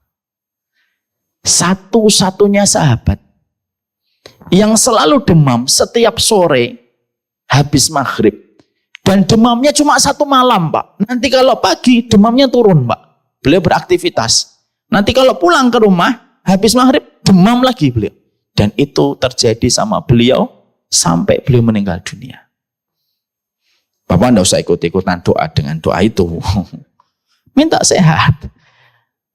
Satu-satunya sahabat yang selalu demam setiap sore habis maghrib. Dan demamnya cuma satu malam, Pak. Nanti kalau pagi, demamnya turun, Pak. Beliau beraktivitas. Nanti kalau pulang ke rumah, habis maghrib, demam lagi beliau. Dan itu terjadi sama beliau sampai beliau meninggal dunia. Bapak tidak usah ikut-ikutan doa dengan doa itu. Minta sehat.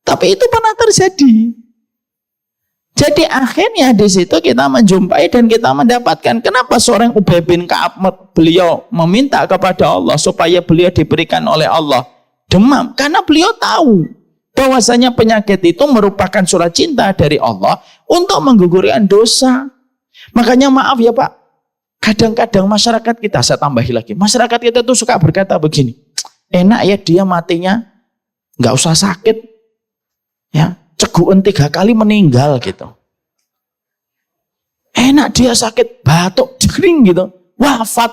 Tapi itu pernah terjadi. Jadi akhirnya di situ kita menjumpai dan kita mendapatkan kenapa seorang Ubay bin Ka'ab beliau meminta kepada Allah supaya beliau diberikan oleh Allah demam. Karena beliau tahu bahwasanya penyakit itu merupakan surat cinta dari Allah untuk menggugurkan dosa. Makanya maaf ya Pak, kadang-kadang masyarakat kita, saya tambahi lagi, masyarakat kita tuh suka berkata begini, enak ya dia matinya nggak usah sakit, ya. Cegukan 3 kali meninggal gitu. Enak dia sakit batuk jering gitu, wafat.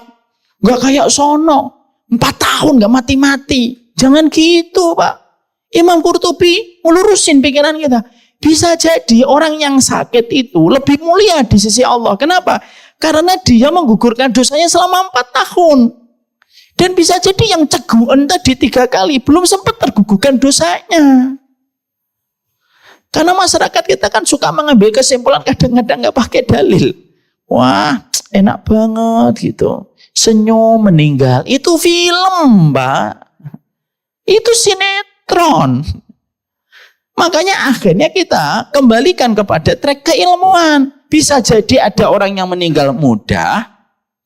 Gak kayak sono 4 tahun gak mati-mati. Jangan gitu Pak. Imam Qurtubi melurusin pikiran kita. Bisa jadi orang yang sakit itu lebih mulia di sisi Allah. Kenapa? Karena dia menggugurkan dosanya selama 4 tahun. Dan bisa jadi yang cegukan tadi 3 kali belum sempat tergugurkan dosanya. Karena masyarakat kita kan suka mengambil kesimpulan kadang-kadang nggak pakai dalil. Wah, enak banget gitu. Senyum meninggal. Itu film, Pak. Itu sinetron. Makanya akhirnya kita kembalikan kepada track keilmuan. Bisa jadi ada orang yang meninggal muda.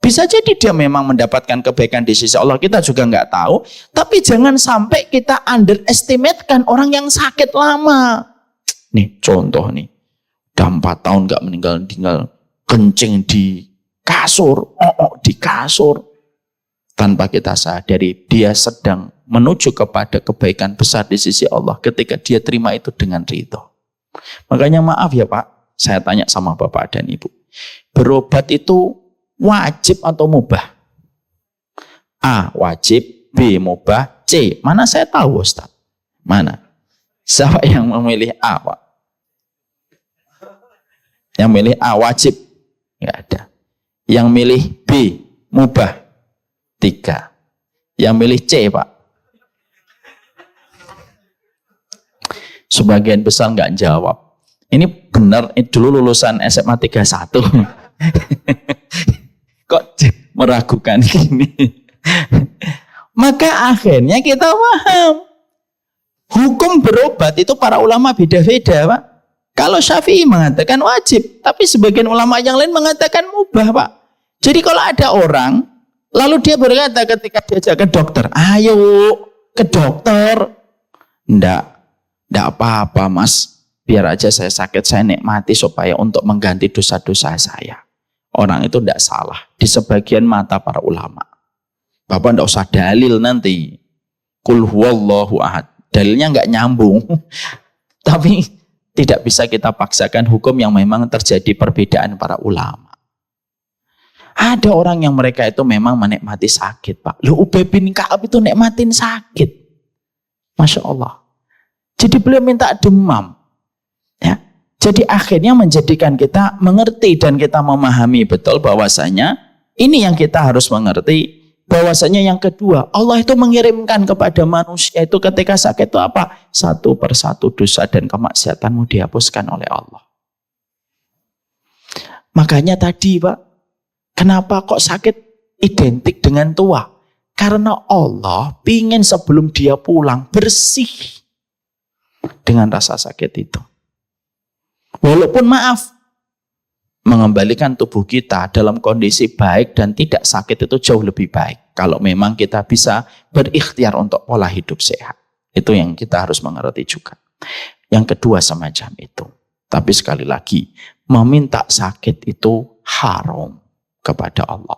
Bisa jadi dia memang mendapatkan kebaikan di sisi Allah. Kita juga nggak tahu. Tapi jangan sampai kita underestimatekan orang yang sakit lama. Nih contoh nih, Udah 4 tahun gak meninggal, kencing di kasur, di kasur. Tanpa kita sadari, dia sedang menuju kepada kebaikan besar di sisi Allah ketika dia terima itu dengan ridho. Makanya maaf ya Pak, saya tanya sama Bapak dan Ibu. Berobat itu wajib atau mubah? A, wajib. B, mubah. C, mana saya tahu Ustaz? Mana? Siapa yang memilih A Pak? Yang milih A, wajib? Nggak ada. Yang milih B, mubah? 3. Yang milih C Pak? Sebagian besar nggak jawab. Ini benar, dulu lulusan SMA 31. Kok meragukan gini? Maka akhirnya kita paham. Hukum berobat itu para ulama beda-beda Pak. Kalau Syafi'i mengatakan wajib, tapi sebagian ulama yang lain mengatakan mubah Pak. Jadi kalau ada orang, lalu dia berkata ketika diajak ke dokter, ayo ke dokter. Enggak apa-apa Mas. Biar aja saya sakit, saya nikmati supaya untuk mengganti dosa-dosa saya. Orang itu enggak salah. Di sebagian mata para ulama. Bapak enggak usah dalil nanti. Qul huwallahu ahad. Dalilnya enggak nyambung. Tapi tidak bisa kita paksakan hukum yang memang terjadi perbedaan para ulama. Ada orang yang mereka itu memang menikmati sakit Pak. Loh Ubay bin Ka'ab itu nikmatin sakit. Masya Allah. Jadi beliau minta demam. Ya. Jadi akhirnya menjadikan kita mengerti dan kita memahami betul bahwasanya ini yang kita harus mengerti. Bahwasanya yang kedua, Allah itu mengirimkan kepada manusia itu ketika sakit itu apa? Satu persatu dosa dan kemaksiatanmu dihapuskan oleh Allah. Makanya tadi Pak, kenapa kok sakit identik dengan tua? Karena Allah ingin sebelum dia pulang bersih dengan rasa sakit itu. Walaupun maaf, mengembalikan tubuh kita dalam kondisi baik dan tidak sakit itu jauh lebih baik. Kalau memang kita bisa berikhtiar untuk pola hidup sehat. Itu yang kita harus mengerti juga. Yang kedua semacam itu. Tapi sekali lagi, meminta sakit itu haram kepada Allah.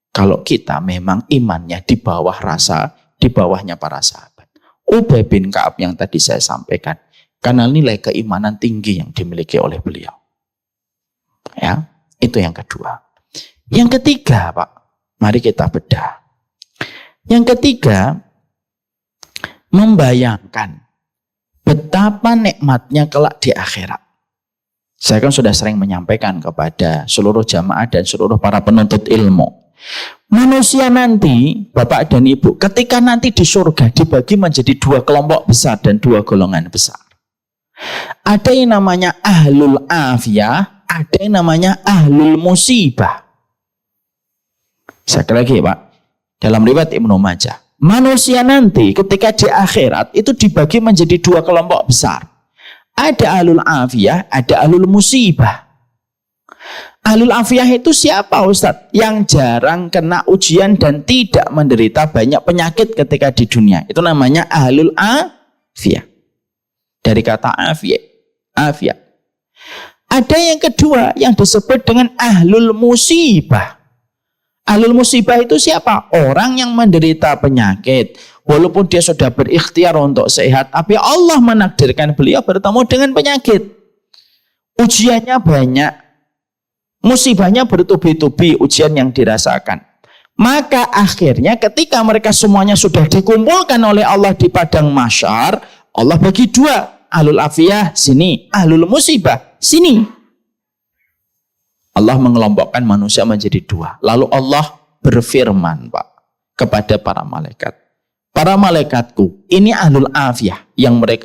Kalau kita memang imannya di bawah di bawahnya para sahabat. Ubay bin Ka'ab yang tadi saya sampaikan. Karena nilai keimanan tinggi yang dimiliki oleh beliau. Ya, itu yang kedua. Yang ketiga, Pak, mari kita bedah. Yang ketiga, membayangkan betapa nikmatnya kelak di akhirat. Saya kan sudah sering menyampaikan kepada seluruh jamaah dan seluruh para penuntut ilmu. Manusia nanti, Bapak dan Ibu, ketika nanti di surga dibagi menjadi 2 kelompok besar dan 2 golongan besar. Ada yang namanya ahlul afiyah, ada yang namanya ahlul musibah. Sekali lagi Pak, dalam riwayat Ibnu Majah, manusia nanti ketika di akhirat itu dibagi menjadi 2 kelompok besar. Ada ahlul afiyah, ada ahlul musibah. Ahlul afiyah itu siapa Ustadz? Yang jarang kena ujian dan tidak menderita banyak penyakit ketika di dunia. Itu namanya ahlul afiyah. Dari kata afiyah. Ada yang kedua yang disebut dengan ahlul musibah. Ahlul musibah itu siapa? Orang yang menderita penyakit. Walaupun dia sudah berikhtiar untuk sehat, tapi Allah menakdirkan beliau bertemu dengan penyakit. Ujiannya banyak. Musibahnya bertubi-tubi ujian yang dirasakan. Maka akhirnya ketika mereka semuanya sudah dikumpulkan oleh Allah di padang mahsyar, Allah bagi 2. Ahlul afiyah sini, ahlul musibah sini. Allah mengelompokkan manusia menjadi 2. Lalu Allah berfirman Pak kepada para malaikat. Para malaikatku, ini ahlul afiyah,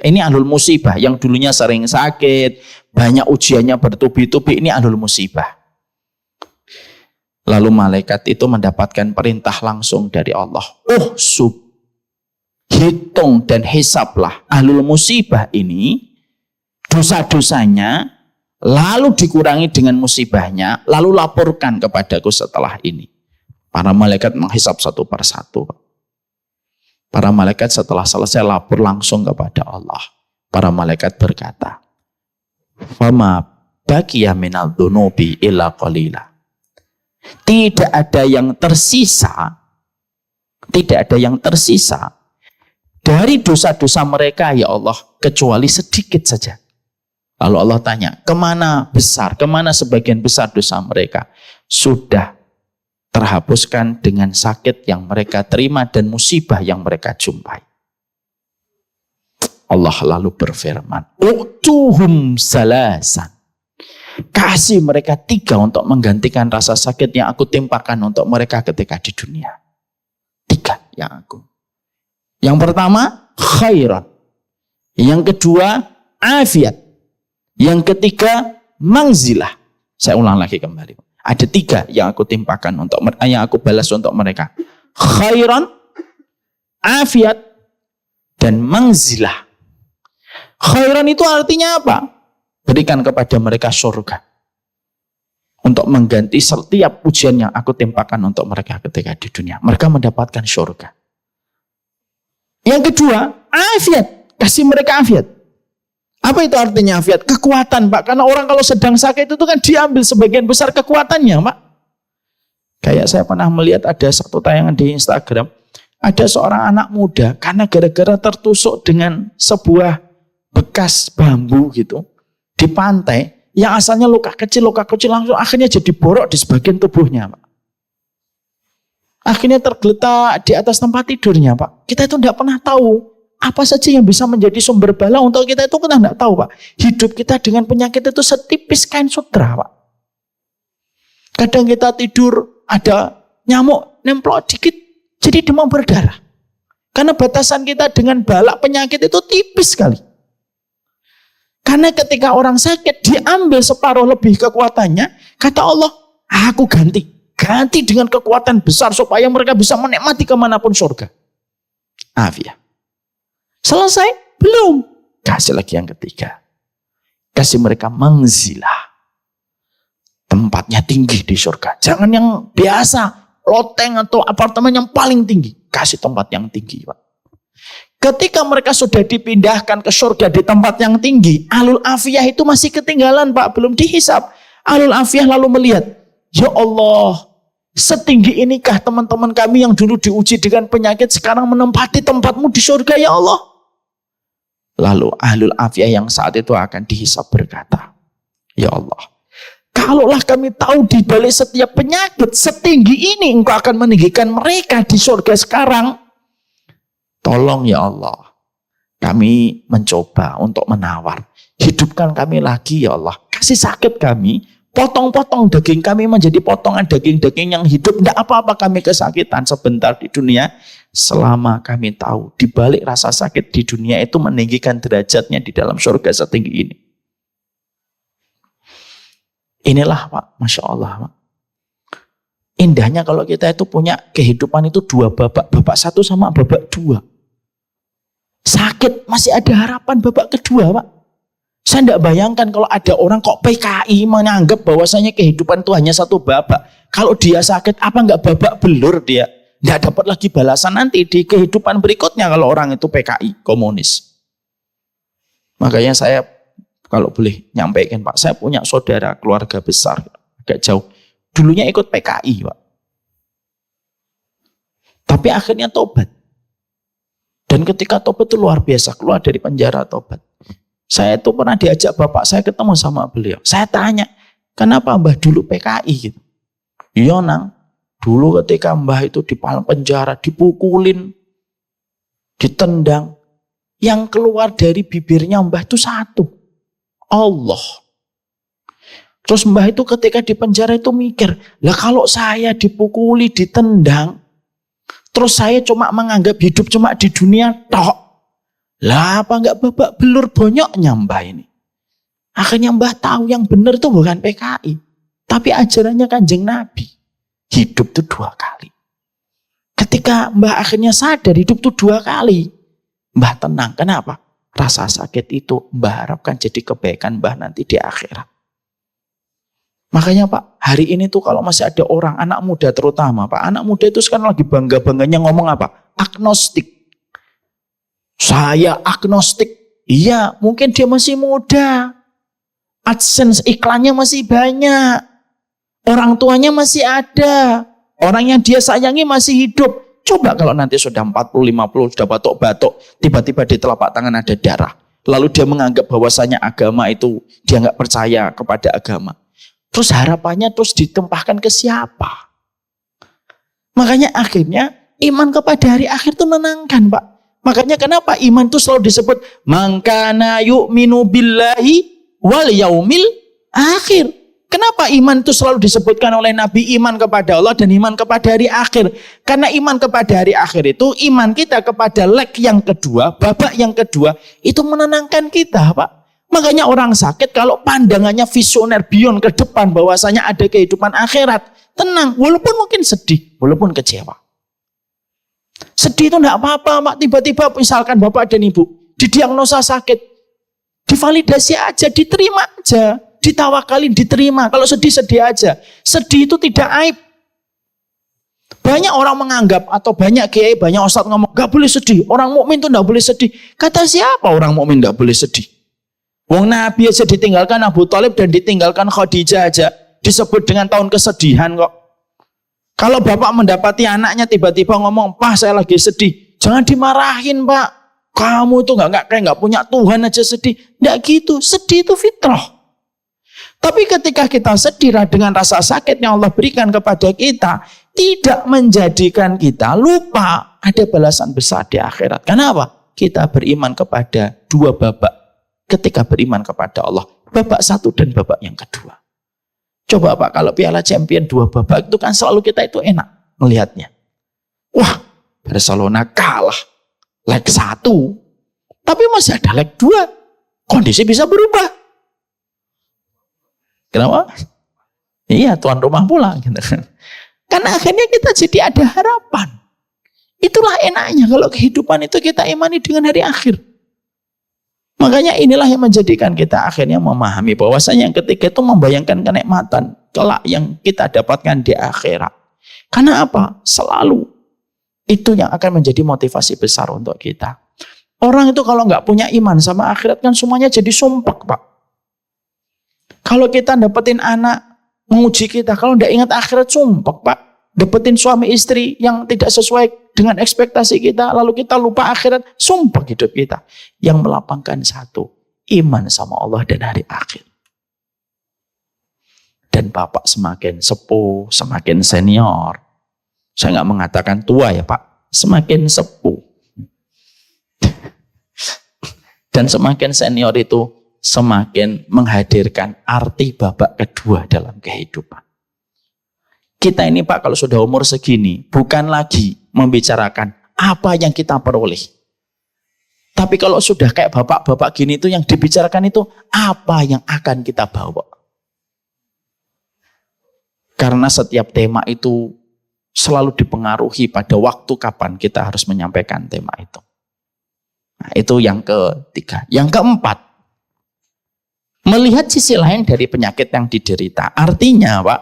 ini ahlul musibah yang dulunya sering sakit, banyak ujiannya bertubi-tubi, ini ahlul musibah. Lalu malaikat itu mendapatkan perintah langsung dari Allah. Hitung dan hisablah ahlul musibah ini dosa-dosanya, lalu dikurangi dengan musibahnya, lalu laporkan kepadaku setelah ini. Para malaikat menghisab satu persatu. Para malaikat setelah selesai lapor langsung kepada Allah. Para malaikat berkata, "Fama baqiya minal dzunubi illa qalila. Tidak ada yang tersisa dari dosa-dosa mereka ya Allah kecuali sedikit saja. Lalu Allah tanya, kemana sebagian besar dosa mereka? Sudah terhapuskan dengan sakit yang mereka terima dan musibah yang mereka jumpai. Allah lalu berfirman, utuhum salasan. Kasih mereka 3 untuk menggantikan rasa sakit yang aku timpakan untuk mereka ketika di dunia. 3 yang aku. Yang pertama, khairan. Yang kedua, afiat. Yang ketiga, mangzilah. Saya ulang lagi kembali. Ada 3 yang aku timpakan yang aku balas untuk mereka. Khairan, afiat, dan mangzilah. Khairan itu artinya apa? Berikan kepada mereka surga. Untuk mengganti setiap ujian yang aku timpakan untuk mereka ketika di dunia. Mereka mendapatkan surga. Yang kedua, afiat. Kasih mereka afiat. Apa itu artinya afiat? Kekuatan, Pak. Karena orang kalau sedang sakit itu kan diambil sebagian besar kekuatannya, Pak. Kayak saya pernah melihat ada satu tayangan di Instagram. Ada seorang anak muda karena gara-gara tertusuk dengan sebuah bekas bambu gitu di pantai yang asalnya luka kecil langsung akhirnya jadi borok di sebagian tubuhnya, Pak. Akhirnya tergeletak di atas tempat tidurnya, Pak. Kita itu tidak pernah tahu apa saja yang bisa menjadi sumber bala untuk kita itu kita tidak tahu, Pak. Hidup kita dengan penyakit itu setipis kain sutra, Pak. Kadang kita tidur ada nyamuk nemplok dikit jadi demam berdarah. Karena batasan kita dengan bala penyakit itu tipis sekali. Karena ketika orang sakit diambil separuh lebih kekuatannya, kata Allah, aku ganti dengan kekuatan besar supaya mereka bisa menikmati kemanapun surga. Afiat. Selesai? Belum. Kasih lagi yang ketiga. Kasih mereka mangzilah. Tempatnya tinggi di surga. Jangan yang biasa, loteng atau apartemen yang paling tinggi. Kasih tempat yang tinggi, Pak. Ketika mereka sudah dipindahkan ke surga di tempat yang tinggi, Ahlul Afiyah itu masih ketinggalan, Pak, belum dihisab. Ahlul Afiyah lalu melihat, ya Allah, setinggi inikah teman-teman kami yang dulu diuji dengan penyakit sekarang menempati tempatmu di surga, ya Allah. Lalu Ahlul Afiyah yang saat itu akan dihisab berkata, ya Allah, kalaulah kami tahu di balik setiap penyakit setinggi ini engkau akan meninggikan mereka di surga sekarang, tolong ya Allah, kami mencoba untuk menawar. Hidupkan kami lagi ya Allah. Kasih sakit kami. Potong-potong daging kami menjadi potongan daging-daging yang hidup. Tidak apa-apa kami kesakitan sebentar di dunia. Selama kami tahu di balik rasa sakit di dunia itu meninggikan derajatnya di dalam surga setinggi ini. Inilah Pak, Masya Allah Pak. Indahnya kalau kita itu punya kehidupan itu 2 babak. Babak 1 sama babak 2. Sakit masih ada harapan babak kedua, Pak. Saya tidak bayangkan kalau ada orang kok PKI menganggap bahwasanya kehidupan itu hanya 1 babak. Kalau dia sakit apa enggak babak belur dia. Tidak dapat lagi balasan nanti di kehidupan berikutnya kalau orang itu PKI, komunis. Makanya saya kalau boleh nyampaikan, Pak, saya punya saudara keluarga besar agak jauh. Dulunya ikut PKI, Pak. Tapi akhirnya tobat. Dan ketika tobat itu luar biasa, keluar dari penjara tobat. Saya itu pernah diajak bapak saya ketemu sama beliau. Saya tanya, kenapa Mbah dulu PKI gitu? Iya Nang, dulu ketika Mbah itu di palang penjara, dipukulin, ditendang. Yang keluar dari bibirnya Mbah itu 1, Allah. Terus Mbah itu ketika di penjara itu mikir, lah kalau saya dipukuli, ditendang, terus saya cuma menganggap hidup cuma di dunia tok. Lah apa enggak babak belur bonyoknya Mbah ini. Akhirnya Mbah tahu yang benar itu bukan PKI. Tapi ajarannya Kanjeng Nabi. Hidup itu 2 kali. Ketika Mbah akhirnya sadar hidup itu 2 kali. Mbah tenang. Kenapa? Rasa sakit itu Mbah harapkan jadi kebaikan Mbah nanti di akhirat. Makanya Pak, hari ini tuh kalau masih ada orang, anak muda terutama Pak, anak muda itu sekarang lagi bangga-bangganya ngomong apa? Agnostik. Saya agnostik. Iya, mungkin dia masih muda. AdSense iklannya masih banyak. Orang tuanya masih ada. Orang yang dia sayangi masih hidup. Coba kalau nanti sudah 40, 50, sudah batuk-batuk, tiba-tiba di telapak tangan ada darah. Lalu dia menganggap bahwasanya agama itu, dia nggak percaya kepada agama. Terus harapannya terus ditempahkan ke siapa? Makanya akhirnya iman kepada hari akhir itu menenangkan, Pak. Makanya kenapa iman itu selalu disebut mangkana yu'minu billahi wal yaumil akhir. Kenapa iman itu selalu disebutkan oleh Nabi, iman kepada Allah dan iman kepada hari akhir? Karena iman kepada hari akhir itu, iman kita kepada leg yang kedua, babak yang kedua, itu menenangkan kita, Pak. Makanya orang sakit kalau pandangannya visioner beyond ke depan, bahwasanya ada kehidupan akhirat, tenang, walaupun mungkin sedih, walaupun kecewa. Sedih itu enggak apa-apa, Pak. Tiba-tiba misalkan Bapak dan Ibu didiagnosa sakit, divalidasi aja, diterima aja. Ditawakalin, diterima. Kalau sedih-sedih aja. Sedih itu tidak aib. Banyak orang menganggap atau banyak kiai, banyak ustadz ngomong gak boleh sedih. Orang mukmin itu gak boleh sedih. Kata siapa orang mukmin gak boleh sedih? Wong Nabi aja ditinggalkan Abu Thalib dan ditinggalkan Khadijah aja disebut dengan tahun kesedihan kok. Kalau bapak mendapati anaknya tiba-tiba ngomong, "Pak, saya lagi sedih." Jangan dimarahin, Pak. Kamu itu kayak nggak punya Tuhan aja sedih. Nggak gitu. Sedih itu fitrah. Tapi ketika kita sedih dengan rasa sakit yang Allah berikan kepada kita, tidak menjadikan kita lupa ada balasan besar di akhirat. Kenapa? Kita beriman kepada dua babak ketika beriman kepada Allah. Babak satu dan babak yang kedua. Coba Pak, kalau Piala Champion dua babak itu kan selalu kita itu enak melihatnya. Wah, Barcelona kalah leg 1, tapi masih ada leg 2. Kondisi bisa berubah. Kenapa? Iya, tuan rumah pula. Gitu. Karena akhirnya kita jadi ada harapan. Itulah enaknya kalau kehidupan itu kita imani dengan hari akhir. Makanya inilah yang menjadikan kita akhirnya memahami bahwasanya yang ketiga itu membayangkan kenikmatan kelak yang kita dapatkan di akhirat. Karena apa? Selalu itu yang akan menjadi motivasi besar untuk kita. Orang itu kalau nggak punya iman sama akhirat kan semuanya jadi sumpek, Pak. Kalau kita dapetin anak menguji kita, kalau tidak ingat akhirat sumpek, Pak. Dapetin suami istri yang tidak sesuai dengan ekspektasi kita, lalu kita lupa akhirat, sumpek hidup kita. Yang melapangkan satu, iman sama Allah dan hari akhir. Dan Bapak semakin sepuh, semakin senior. Saya nggak mengatakan tua ya Pak, semakin sepuh. Dan semakin senior itu, semakin menghadirkan arti babak kedua dalam kehidupan. Kita ini Pak kalau sudah umur segini bukan lagi membicarakan apa yang kita peroleh. Tapi kalau sudah kayak bapak-bapak gini itu yang dibicarakan itu apa yang akan kita bawa. Karena setiap tema itu selalu dipengaruhi pada waktu kapan kita harus menyampaikan tema itu. Nah, itu yang ketiga. Yang keempat, melihat sisi lain dari penyakit yang diderita. Artinya Pak,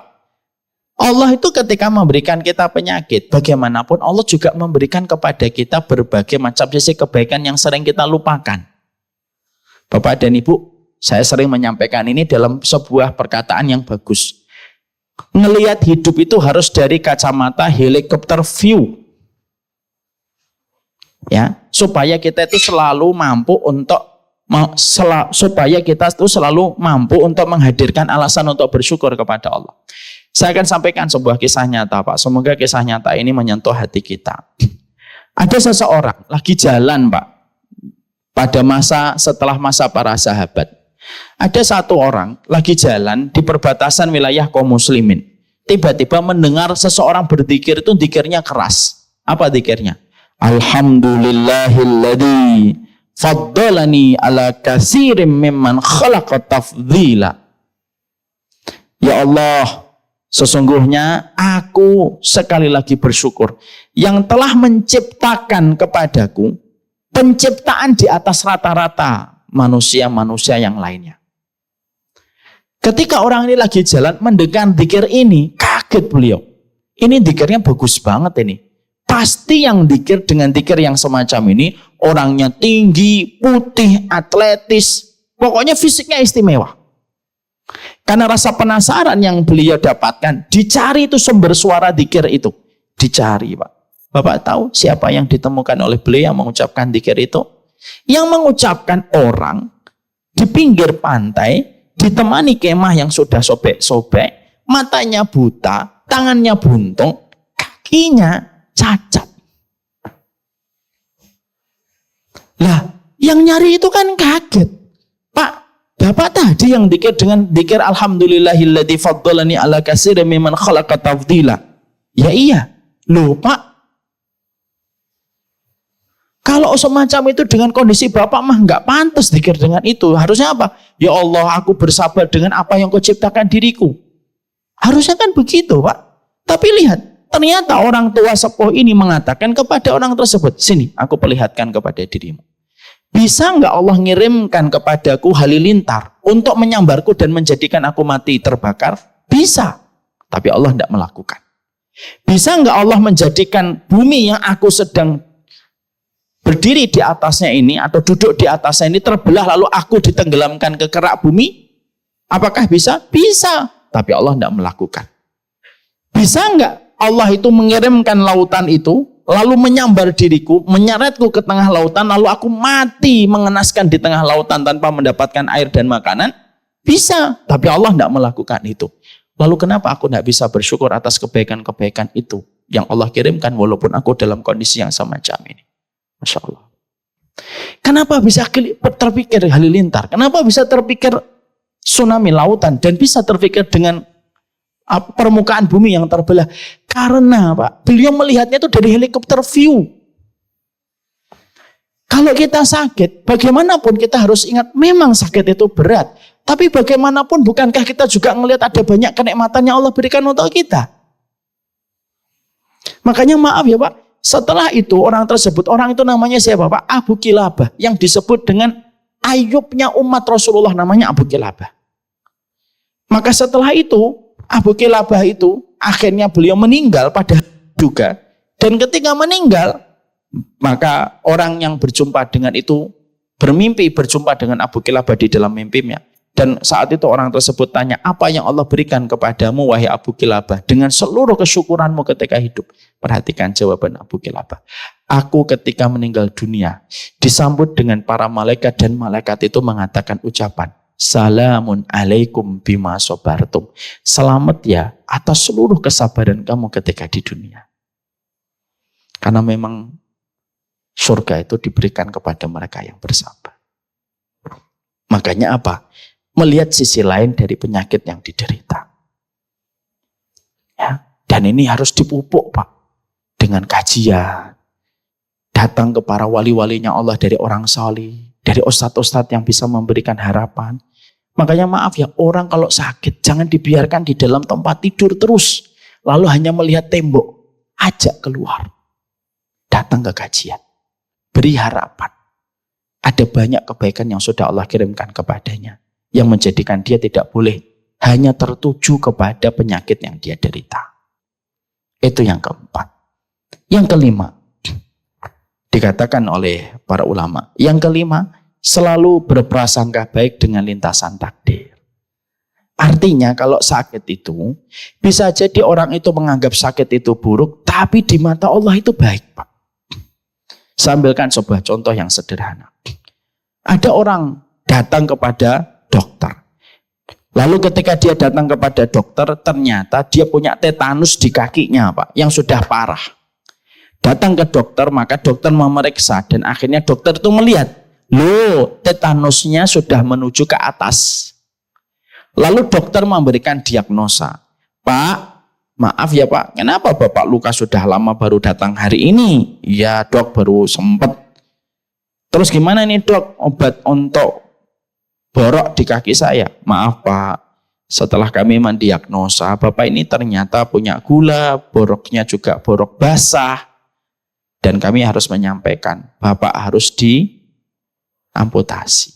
Allah itu ketika memberikan kita penyakit, bagaimanapun Allah juga memberikan kepada kita berbagai macam sisi kebaikan yang sering kita lupakan. Bapak dan Ibu, saya sering menyampaikan ini dalam sebuah perkataan yang bagus. Ngelihat hidup itu harus dari kacamata helikopter view. Ya, supaya kita itu selalu mampu untuk menghadirkan alasan untuk bersyukur kepada Allah. Saya akan sampaikan sebuah kisah nyata Pak. Semoga kisah nyata ini menyentuh hati kita. Ada seseorang lagi jalan Pak. Pada masa setelah masa para sahabat. Ada satu orang lagi jalan di perbatasan wilayah kaum muslimin. Tiba-tiba mendengar seseorang berzikir, itu zikirnya keras. Apa zikirnya? Alhamdulillahilladzi faddalani ala katsirin mimman khalaqa tafdhila. Ya Allah, sesungguhnya aku sekali lagi bersyukur yang telah menciptakan kepadaku penciptaan di atas rata-rata manusia-manusia yang lainnya. Ketika orang ini lagi jalan mendengar zikir ini, kaget beliau. Ini zikirnya bagus banget ini. Pasti yang zikir dengan zikir yang semacam ini orangnya tinggi, putih, atletis, pokoknya fisiknya istimewa. Karena rasa penasaran yang beliau dapatkan, dicari itu sumber suara dzikir itu. Dicari, Pak. Bapak tahu siapa yang ditemukan oleh beliau yang mengucapkan dzikir itu? Yang mengucapkan orang di pinggir pantai, ditemani kemah yang sudah sobek-sobek, matanya buta, tangannya buntung, kakinya cacat. Lah, yang nyari itu kan kaget. Pak, Bapak tadi yang dzikir dengan dzikir alhamdulillahilladzi faddalani ala katsirin mimman khalaqa tafdila. Ya iya. Loh, Pak. Kalau semacam itu dengan kondisi Bapak mah nggak pantas dzikir dengan itu. Harusnya apa? Ya Allah, aku bersabar dengan apa yang Kau ciptakan diriku. Harusnya kan begitu, Pak. Tapi lihat, ternyata orang tua sepuh ini mengatakan kepada orang tersebut, sini, aku perlihatkan kepada dirimu. Bisa nggak Allah ngirimkan kepadaku halilintar untuk menyambarku dan menjadikan aku mati terbakar? Bisa. Tapi Allah tidak melakukan. Bisa nggak Allah menjadikan bumi yang aku sedang berdiri di atasnya ini atau duduk di atasnya ini terbelah lalu aku ditenggelamkan ke kerak bumi? Apakah bisa? Bisa. Tapi Allah tidak melakukan. Bisa nggak Allah itu mengirimkan lautan itu lalu menyambar diriku, menyeretku ke tengah lautan, lalu aku mati mengenaskan di tengah lautan tanpa mendapatkan air dan makanan? Bisa, tapi Allah tidak melakukan itu. Lalu kenapa aku tidak bisa bersyukur atas kebaikan-kebaikan itu yang Allah kirimkan walaupun aku dalam kondisi yang semacam ini? Masya Allah. Kenapa bisa terpikir halilintar? Kenapa bisa terpikir tsunami lautan dan bisa terpikir dengan permukaan bumi yang terbelah? Karena Pak, beliau melihatnya itu dari helikopter view. Kalau kita sakit, bagaimanapun kita harus ingat memang sakit itu berat. Tapi bagaimanapun bukankah kita juga melihat ada banyak kenikmatan yang Allah berikan untuk kita? Makanya maaf ya Pak, setelah itu orang tersebut, orang itu namanya siapa Pak? Abu Kilabah, yang disebut dengan Ayubnya umat Rasulullah, namanya Abu Kilabah. Maka setelah itu Abu Kilabah itu akhirnya beliau meninggal pada duga, dan ketika meninggal maka orang yang berjumpa dengan itu bermimpi berjumpa dengan Abu Kilabah di dalam mimpinya, dan saat itu orang tersebut tanya, apa yang Allah berikan kepadamu wahai Abu Kilabah dengan seluruh kesyukuranmu ketika hidup? Perhatikan jawaban Abu Kilabah, aku ketika meninggal dunia disambut dengan para malaikat dan malaikat itu mengatakan ucapan salamun alaikum bima sobartum. Selamat ya atas seluruh kesabaran kamu ketika di dunia. Karena memang surga itu diberikan kepada mereka yang bersabar. Makanya apa? Melihat sisi lain dari penyakit yang diderita. Ya, dan ini harus dipupuk Pak. Dengan kajian. Datang ke para wali-walinya Allah dari orang salih. Dari ustadz-ustadz yang bisa memberikan harapan. Makanya maaf ya, orang kalau sakit jangan dibiarkan di dalam tempat tidur terus. Lalu hanya melihat tembok. Ajak keluar. Datang ke kajian. Beri harapan. Ada banyak kebaikan yang sudah Allah kirimkan kepadanya. Yang menjadikan dia tidak boleh hanya tertuju kepada penyakit yang dia derita. Itu yang keempat. Yang kelima. Dikatakan oleh para ulama. Yang kelima, selalu berprasangka baik dengan lintasan takdir. Artinya kalau sakit itu, bisa jadi orang itu menganggap sakit itu buruk, tapi di mata Allah itu baik Pak. Saya ambilkan sebuah contoh yang sederhana. Ada orang datang kepada dokter. Lalu ketika dia datang kepada dokter, ternyata dia punya tetanus di kakinya Pak, yang sudah parah. Datang ke dokter, maka dokter memeriksa dan akhirnya dokter itu melihat, loh, tetanusnya sudah menuju ke atas. Lalu dokter memberikan diagnosa, Pak, maaf ya Pak, kenapa Bapak luka sudah lama baru datang hari ini? Ya dok, baru sempat. Terus gimana nih dok, obat untuk borok di kaki saya? Maaf Pak, setelah kami mendiagnosa, Bapak ini ternyata punya gula, boroknya juga borok basah. Dan kami harus menyampaikan, Bapak harus diamputasi.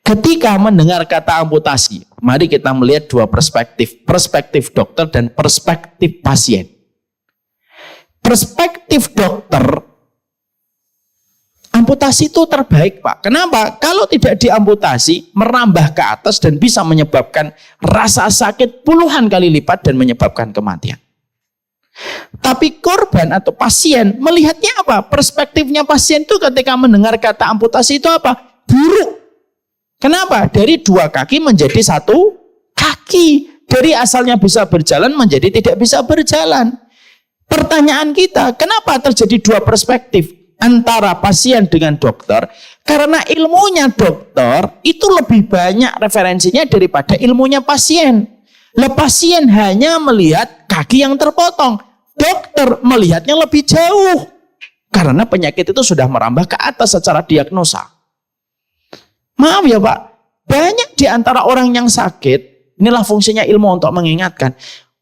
Ketika mendengar kata amputasi, mari kita melihat dua perspektif. Perspektif dokter dan perspektif pasien. Perspektif dokter Amputasi itu terbaik, Pak. Kenapa? Kalau tidak diamputasi, merambah ke atas dan bisa menyebabkan rasa sakit puluhan kali lipat dan menyebabkan kematian. Tapi korban atau pasien melihatnya apa? Perspektifnya pasien itu ketika mendengar kata amputasi itu apa? Buruk. Kenapa? Dari 2 kaki menjadi 1 kaki. Dari asalnya bisa berjalan menjadi tidak bisa berjalan. Pertanyaan kita, kenapa terjadi 2 perspektif antara pasien dengan dokter? Karena ilmunya dokter itu lebih banyak referensinya daripada ilmunya pasien. Lah pasien hanya melihat kaki yang terpotong. Dokter melihatnya lebih jauh. Karena penyakit itu sudah merambah ke atas secara diagnosa. Maaf ya Pak, banyak di antara orang yang sakit, inilah fungsinya ilmu untuk mengingatkan.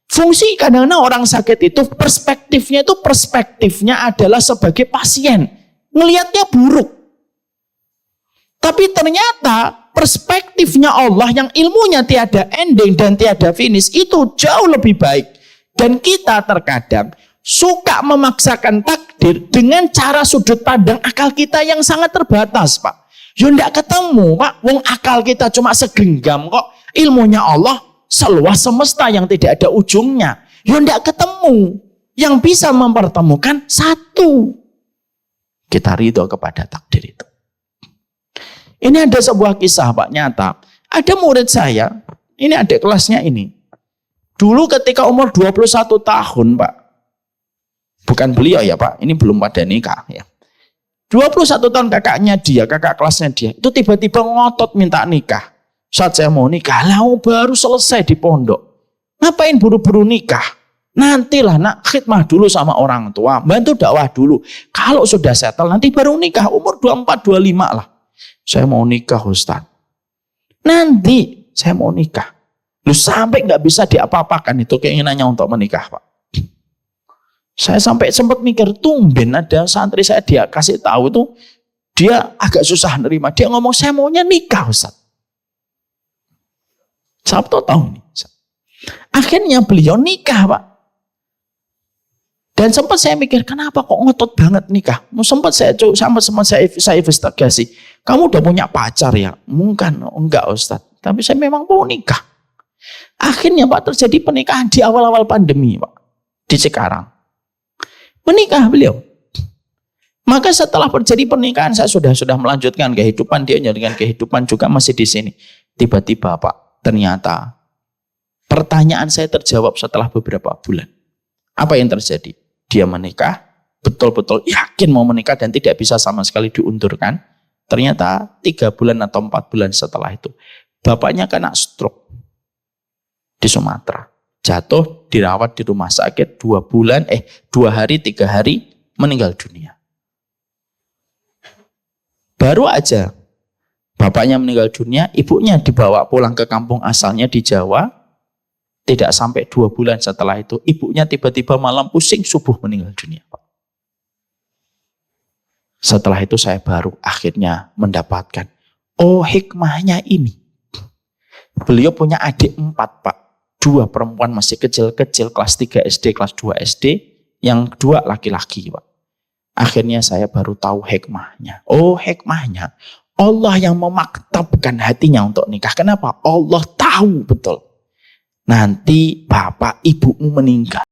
Fungsi kadang-kadang orang sakit itu perspektifnya adalah sebagai pasien. Ngelihatnya buruk. Tapi ternyata perspektifnya Allah yang ilmunya tiada ending dan tiada finish itu jauh lebih baik. Dan kita terkadang suka memaksakan takdir dengan cara sudut pandang akal kita yang sangat terbatas, Pak. Ya enggak ketemu, Pak. Wong akal kita cuma segenggam kok. Ilmunya Allah seluas semesta yang tidak ada ujungnya. Ya enggak ketemu. Yang bisa mempertemukan satu. Kita ridho kepada takdir itu. Ini ada sebuah kisah Pak nyata. Ada murid saya, ini adik kelasnya ini. Dulu ketika umur 21 tahun Pak. Bukan beliau ya Pak, ini belum pada nikah ya. 21 tahun kakaknya dia, kakak kelasnya dia. Itu tiba-tiba ngotot minta nikah. Saat saya mau nikah, baru selesai di pondok. Ngapain buru-buru nikah? Nantilah nak khidmah dulu sama orang tua. Bantu dakwah dulu. Kalau sudah settle nanti baru nikah. Umur 24-25 lah. Saya mau nikah Ustaz. Nanti saya mau nikah. Lu sampai nggak bisa diapa-apakan itu keinginannya untuk menikah Pak. Saya sampai sempat mikir tumben ada santri saya dia kasih tahu tuh dia agak susah nerima. Dia ngomong saya maunya nikah Ustaz. Sabtu tahu nih. Akhirnya beliau nikah Pak. Dan sempat saya mikir kenapa kok ngotot banget nikah. Sempat saya investigasi. Kamu udah punya pacar ya? Mungkin enggak Ustaz. Tapi saya memang mau nikah. Akhirnya Pak terjadi pernikahan di awal-awal pandemi Pak. Di Cikarang. Menikah beliau. Maka setelah terjadi pernikahan saya sudah melanjutkan kehidupan. Dia dengan kehidupan juga masih di sini. Tiba-tiba Pak ternyata pertanyaan saya terjawab setelah beberapa bulan. Apa yang terjadi? Dia menikah, betul-betul yakin mau menikah dan tidak bisa sama sekali diundurkan. Ternyata 3 bulan atau 4 bulan setelah itu, bapaknya kena stroke di Sumatera. Jatuh, dirawat di rumah sakit 2 hari, 3 hari, meninggal dunia. Baru aja bapaknya meninggal dunia, ibunya dibawa pulang ke kampung asalnya di Jawa. Tidak sampai 2 bulan setelah itu, ibunya tiba-tiba malam pusing, subuh meninggal dunia. Setelah itu saya baru akhirnya mendapatkan, oh hikmahnya ini. Beliau punya adik 4 Pak. 2 perempuan masih kecil-kecil, kelas 3 SD, kelas 2 SD. Yang 2 laki-laki Pak. Akhirnya saya baru tahu hikmahnya. Oh hikmahnya, Allah yang memaktabkan hatinya untuk nikah. Kenapa? Allah tahu betul. Nanti bapak ibumu meninggal.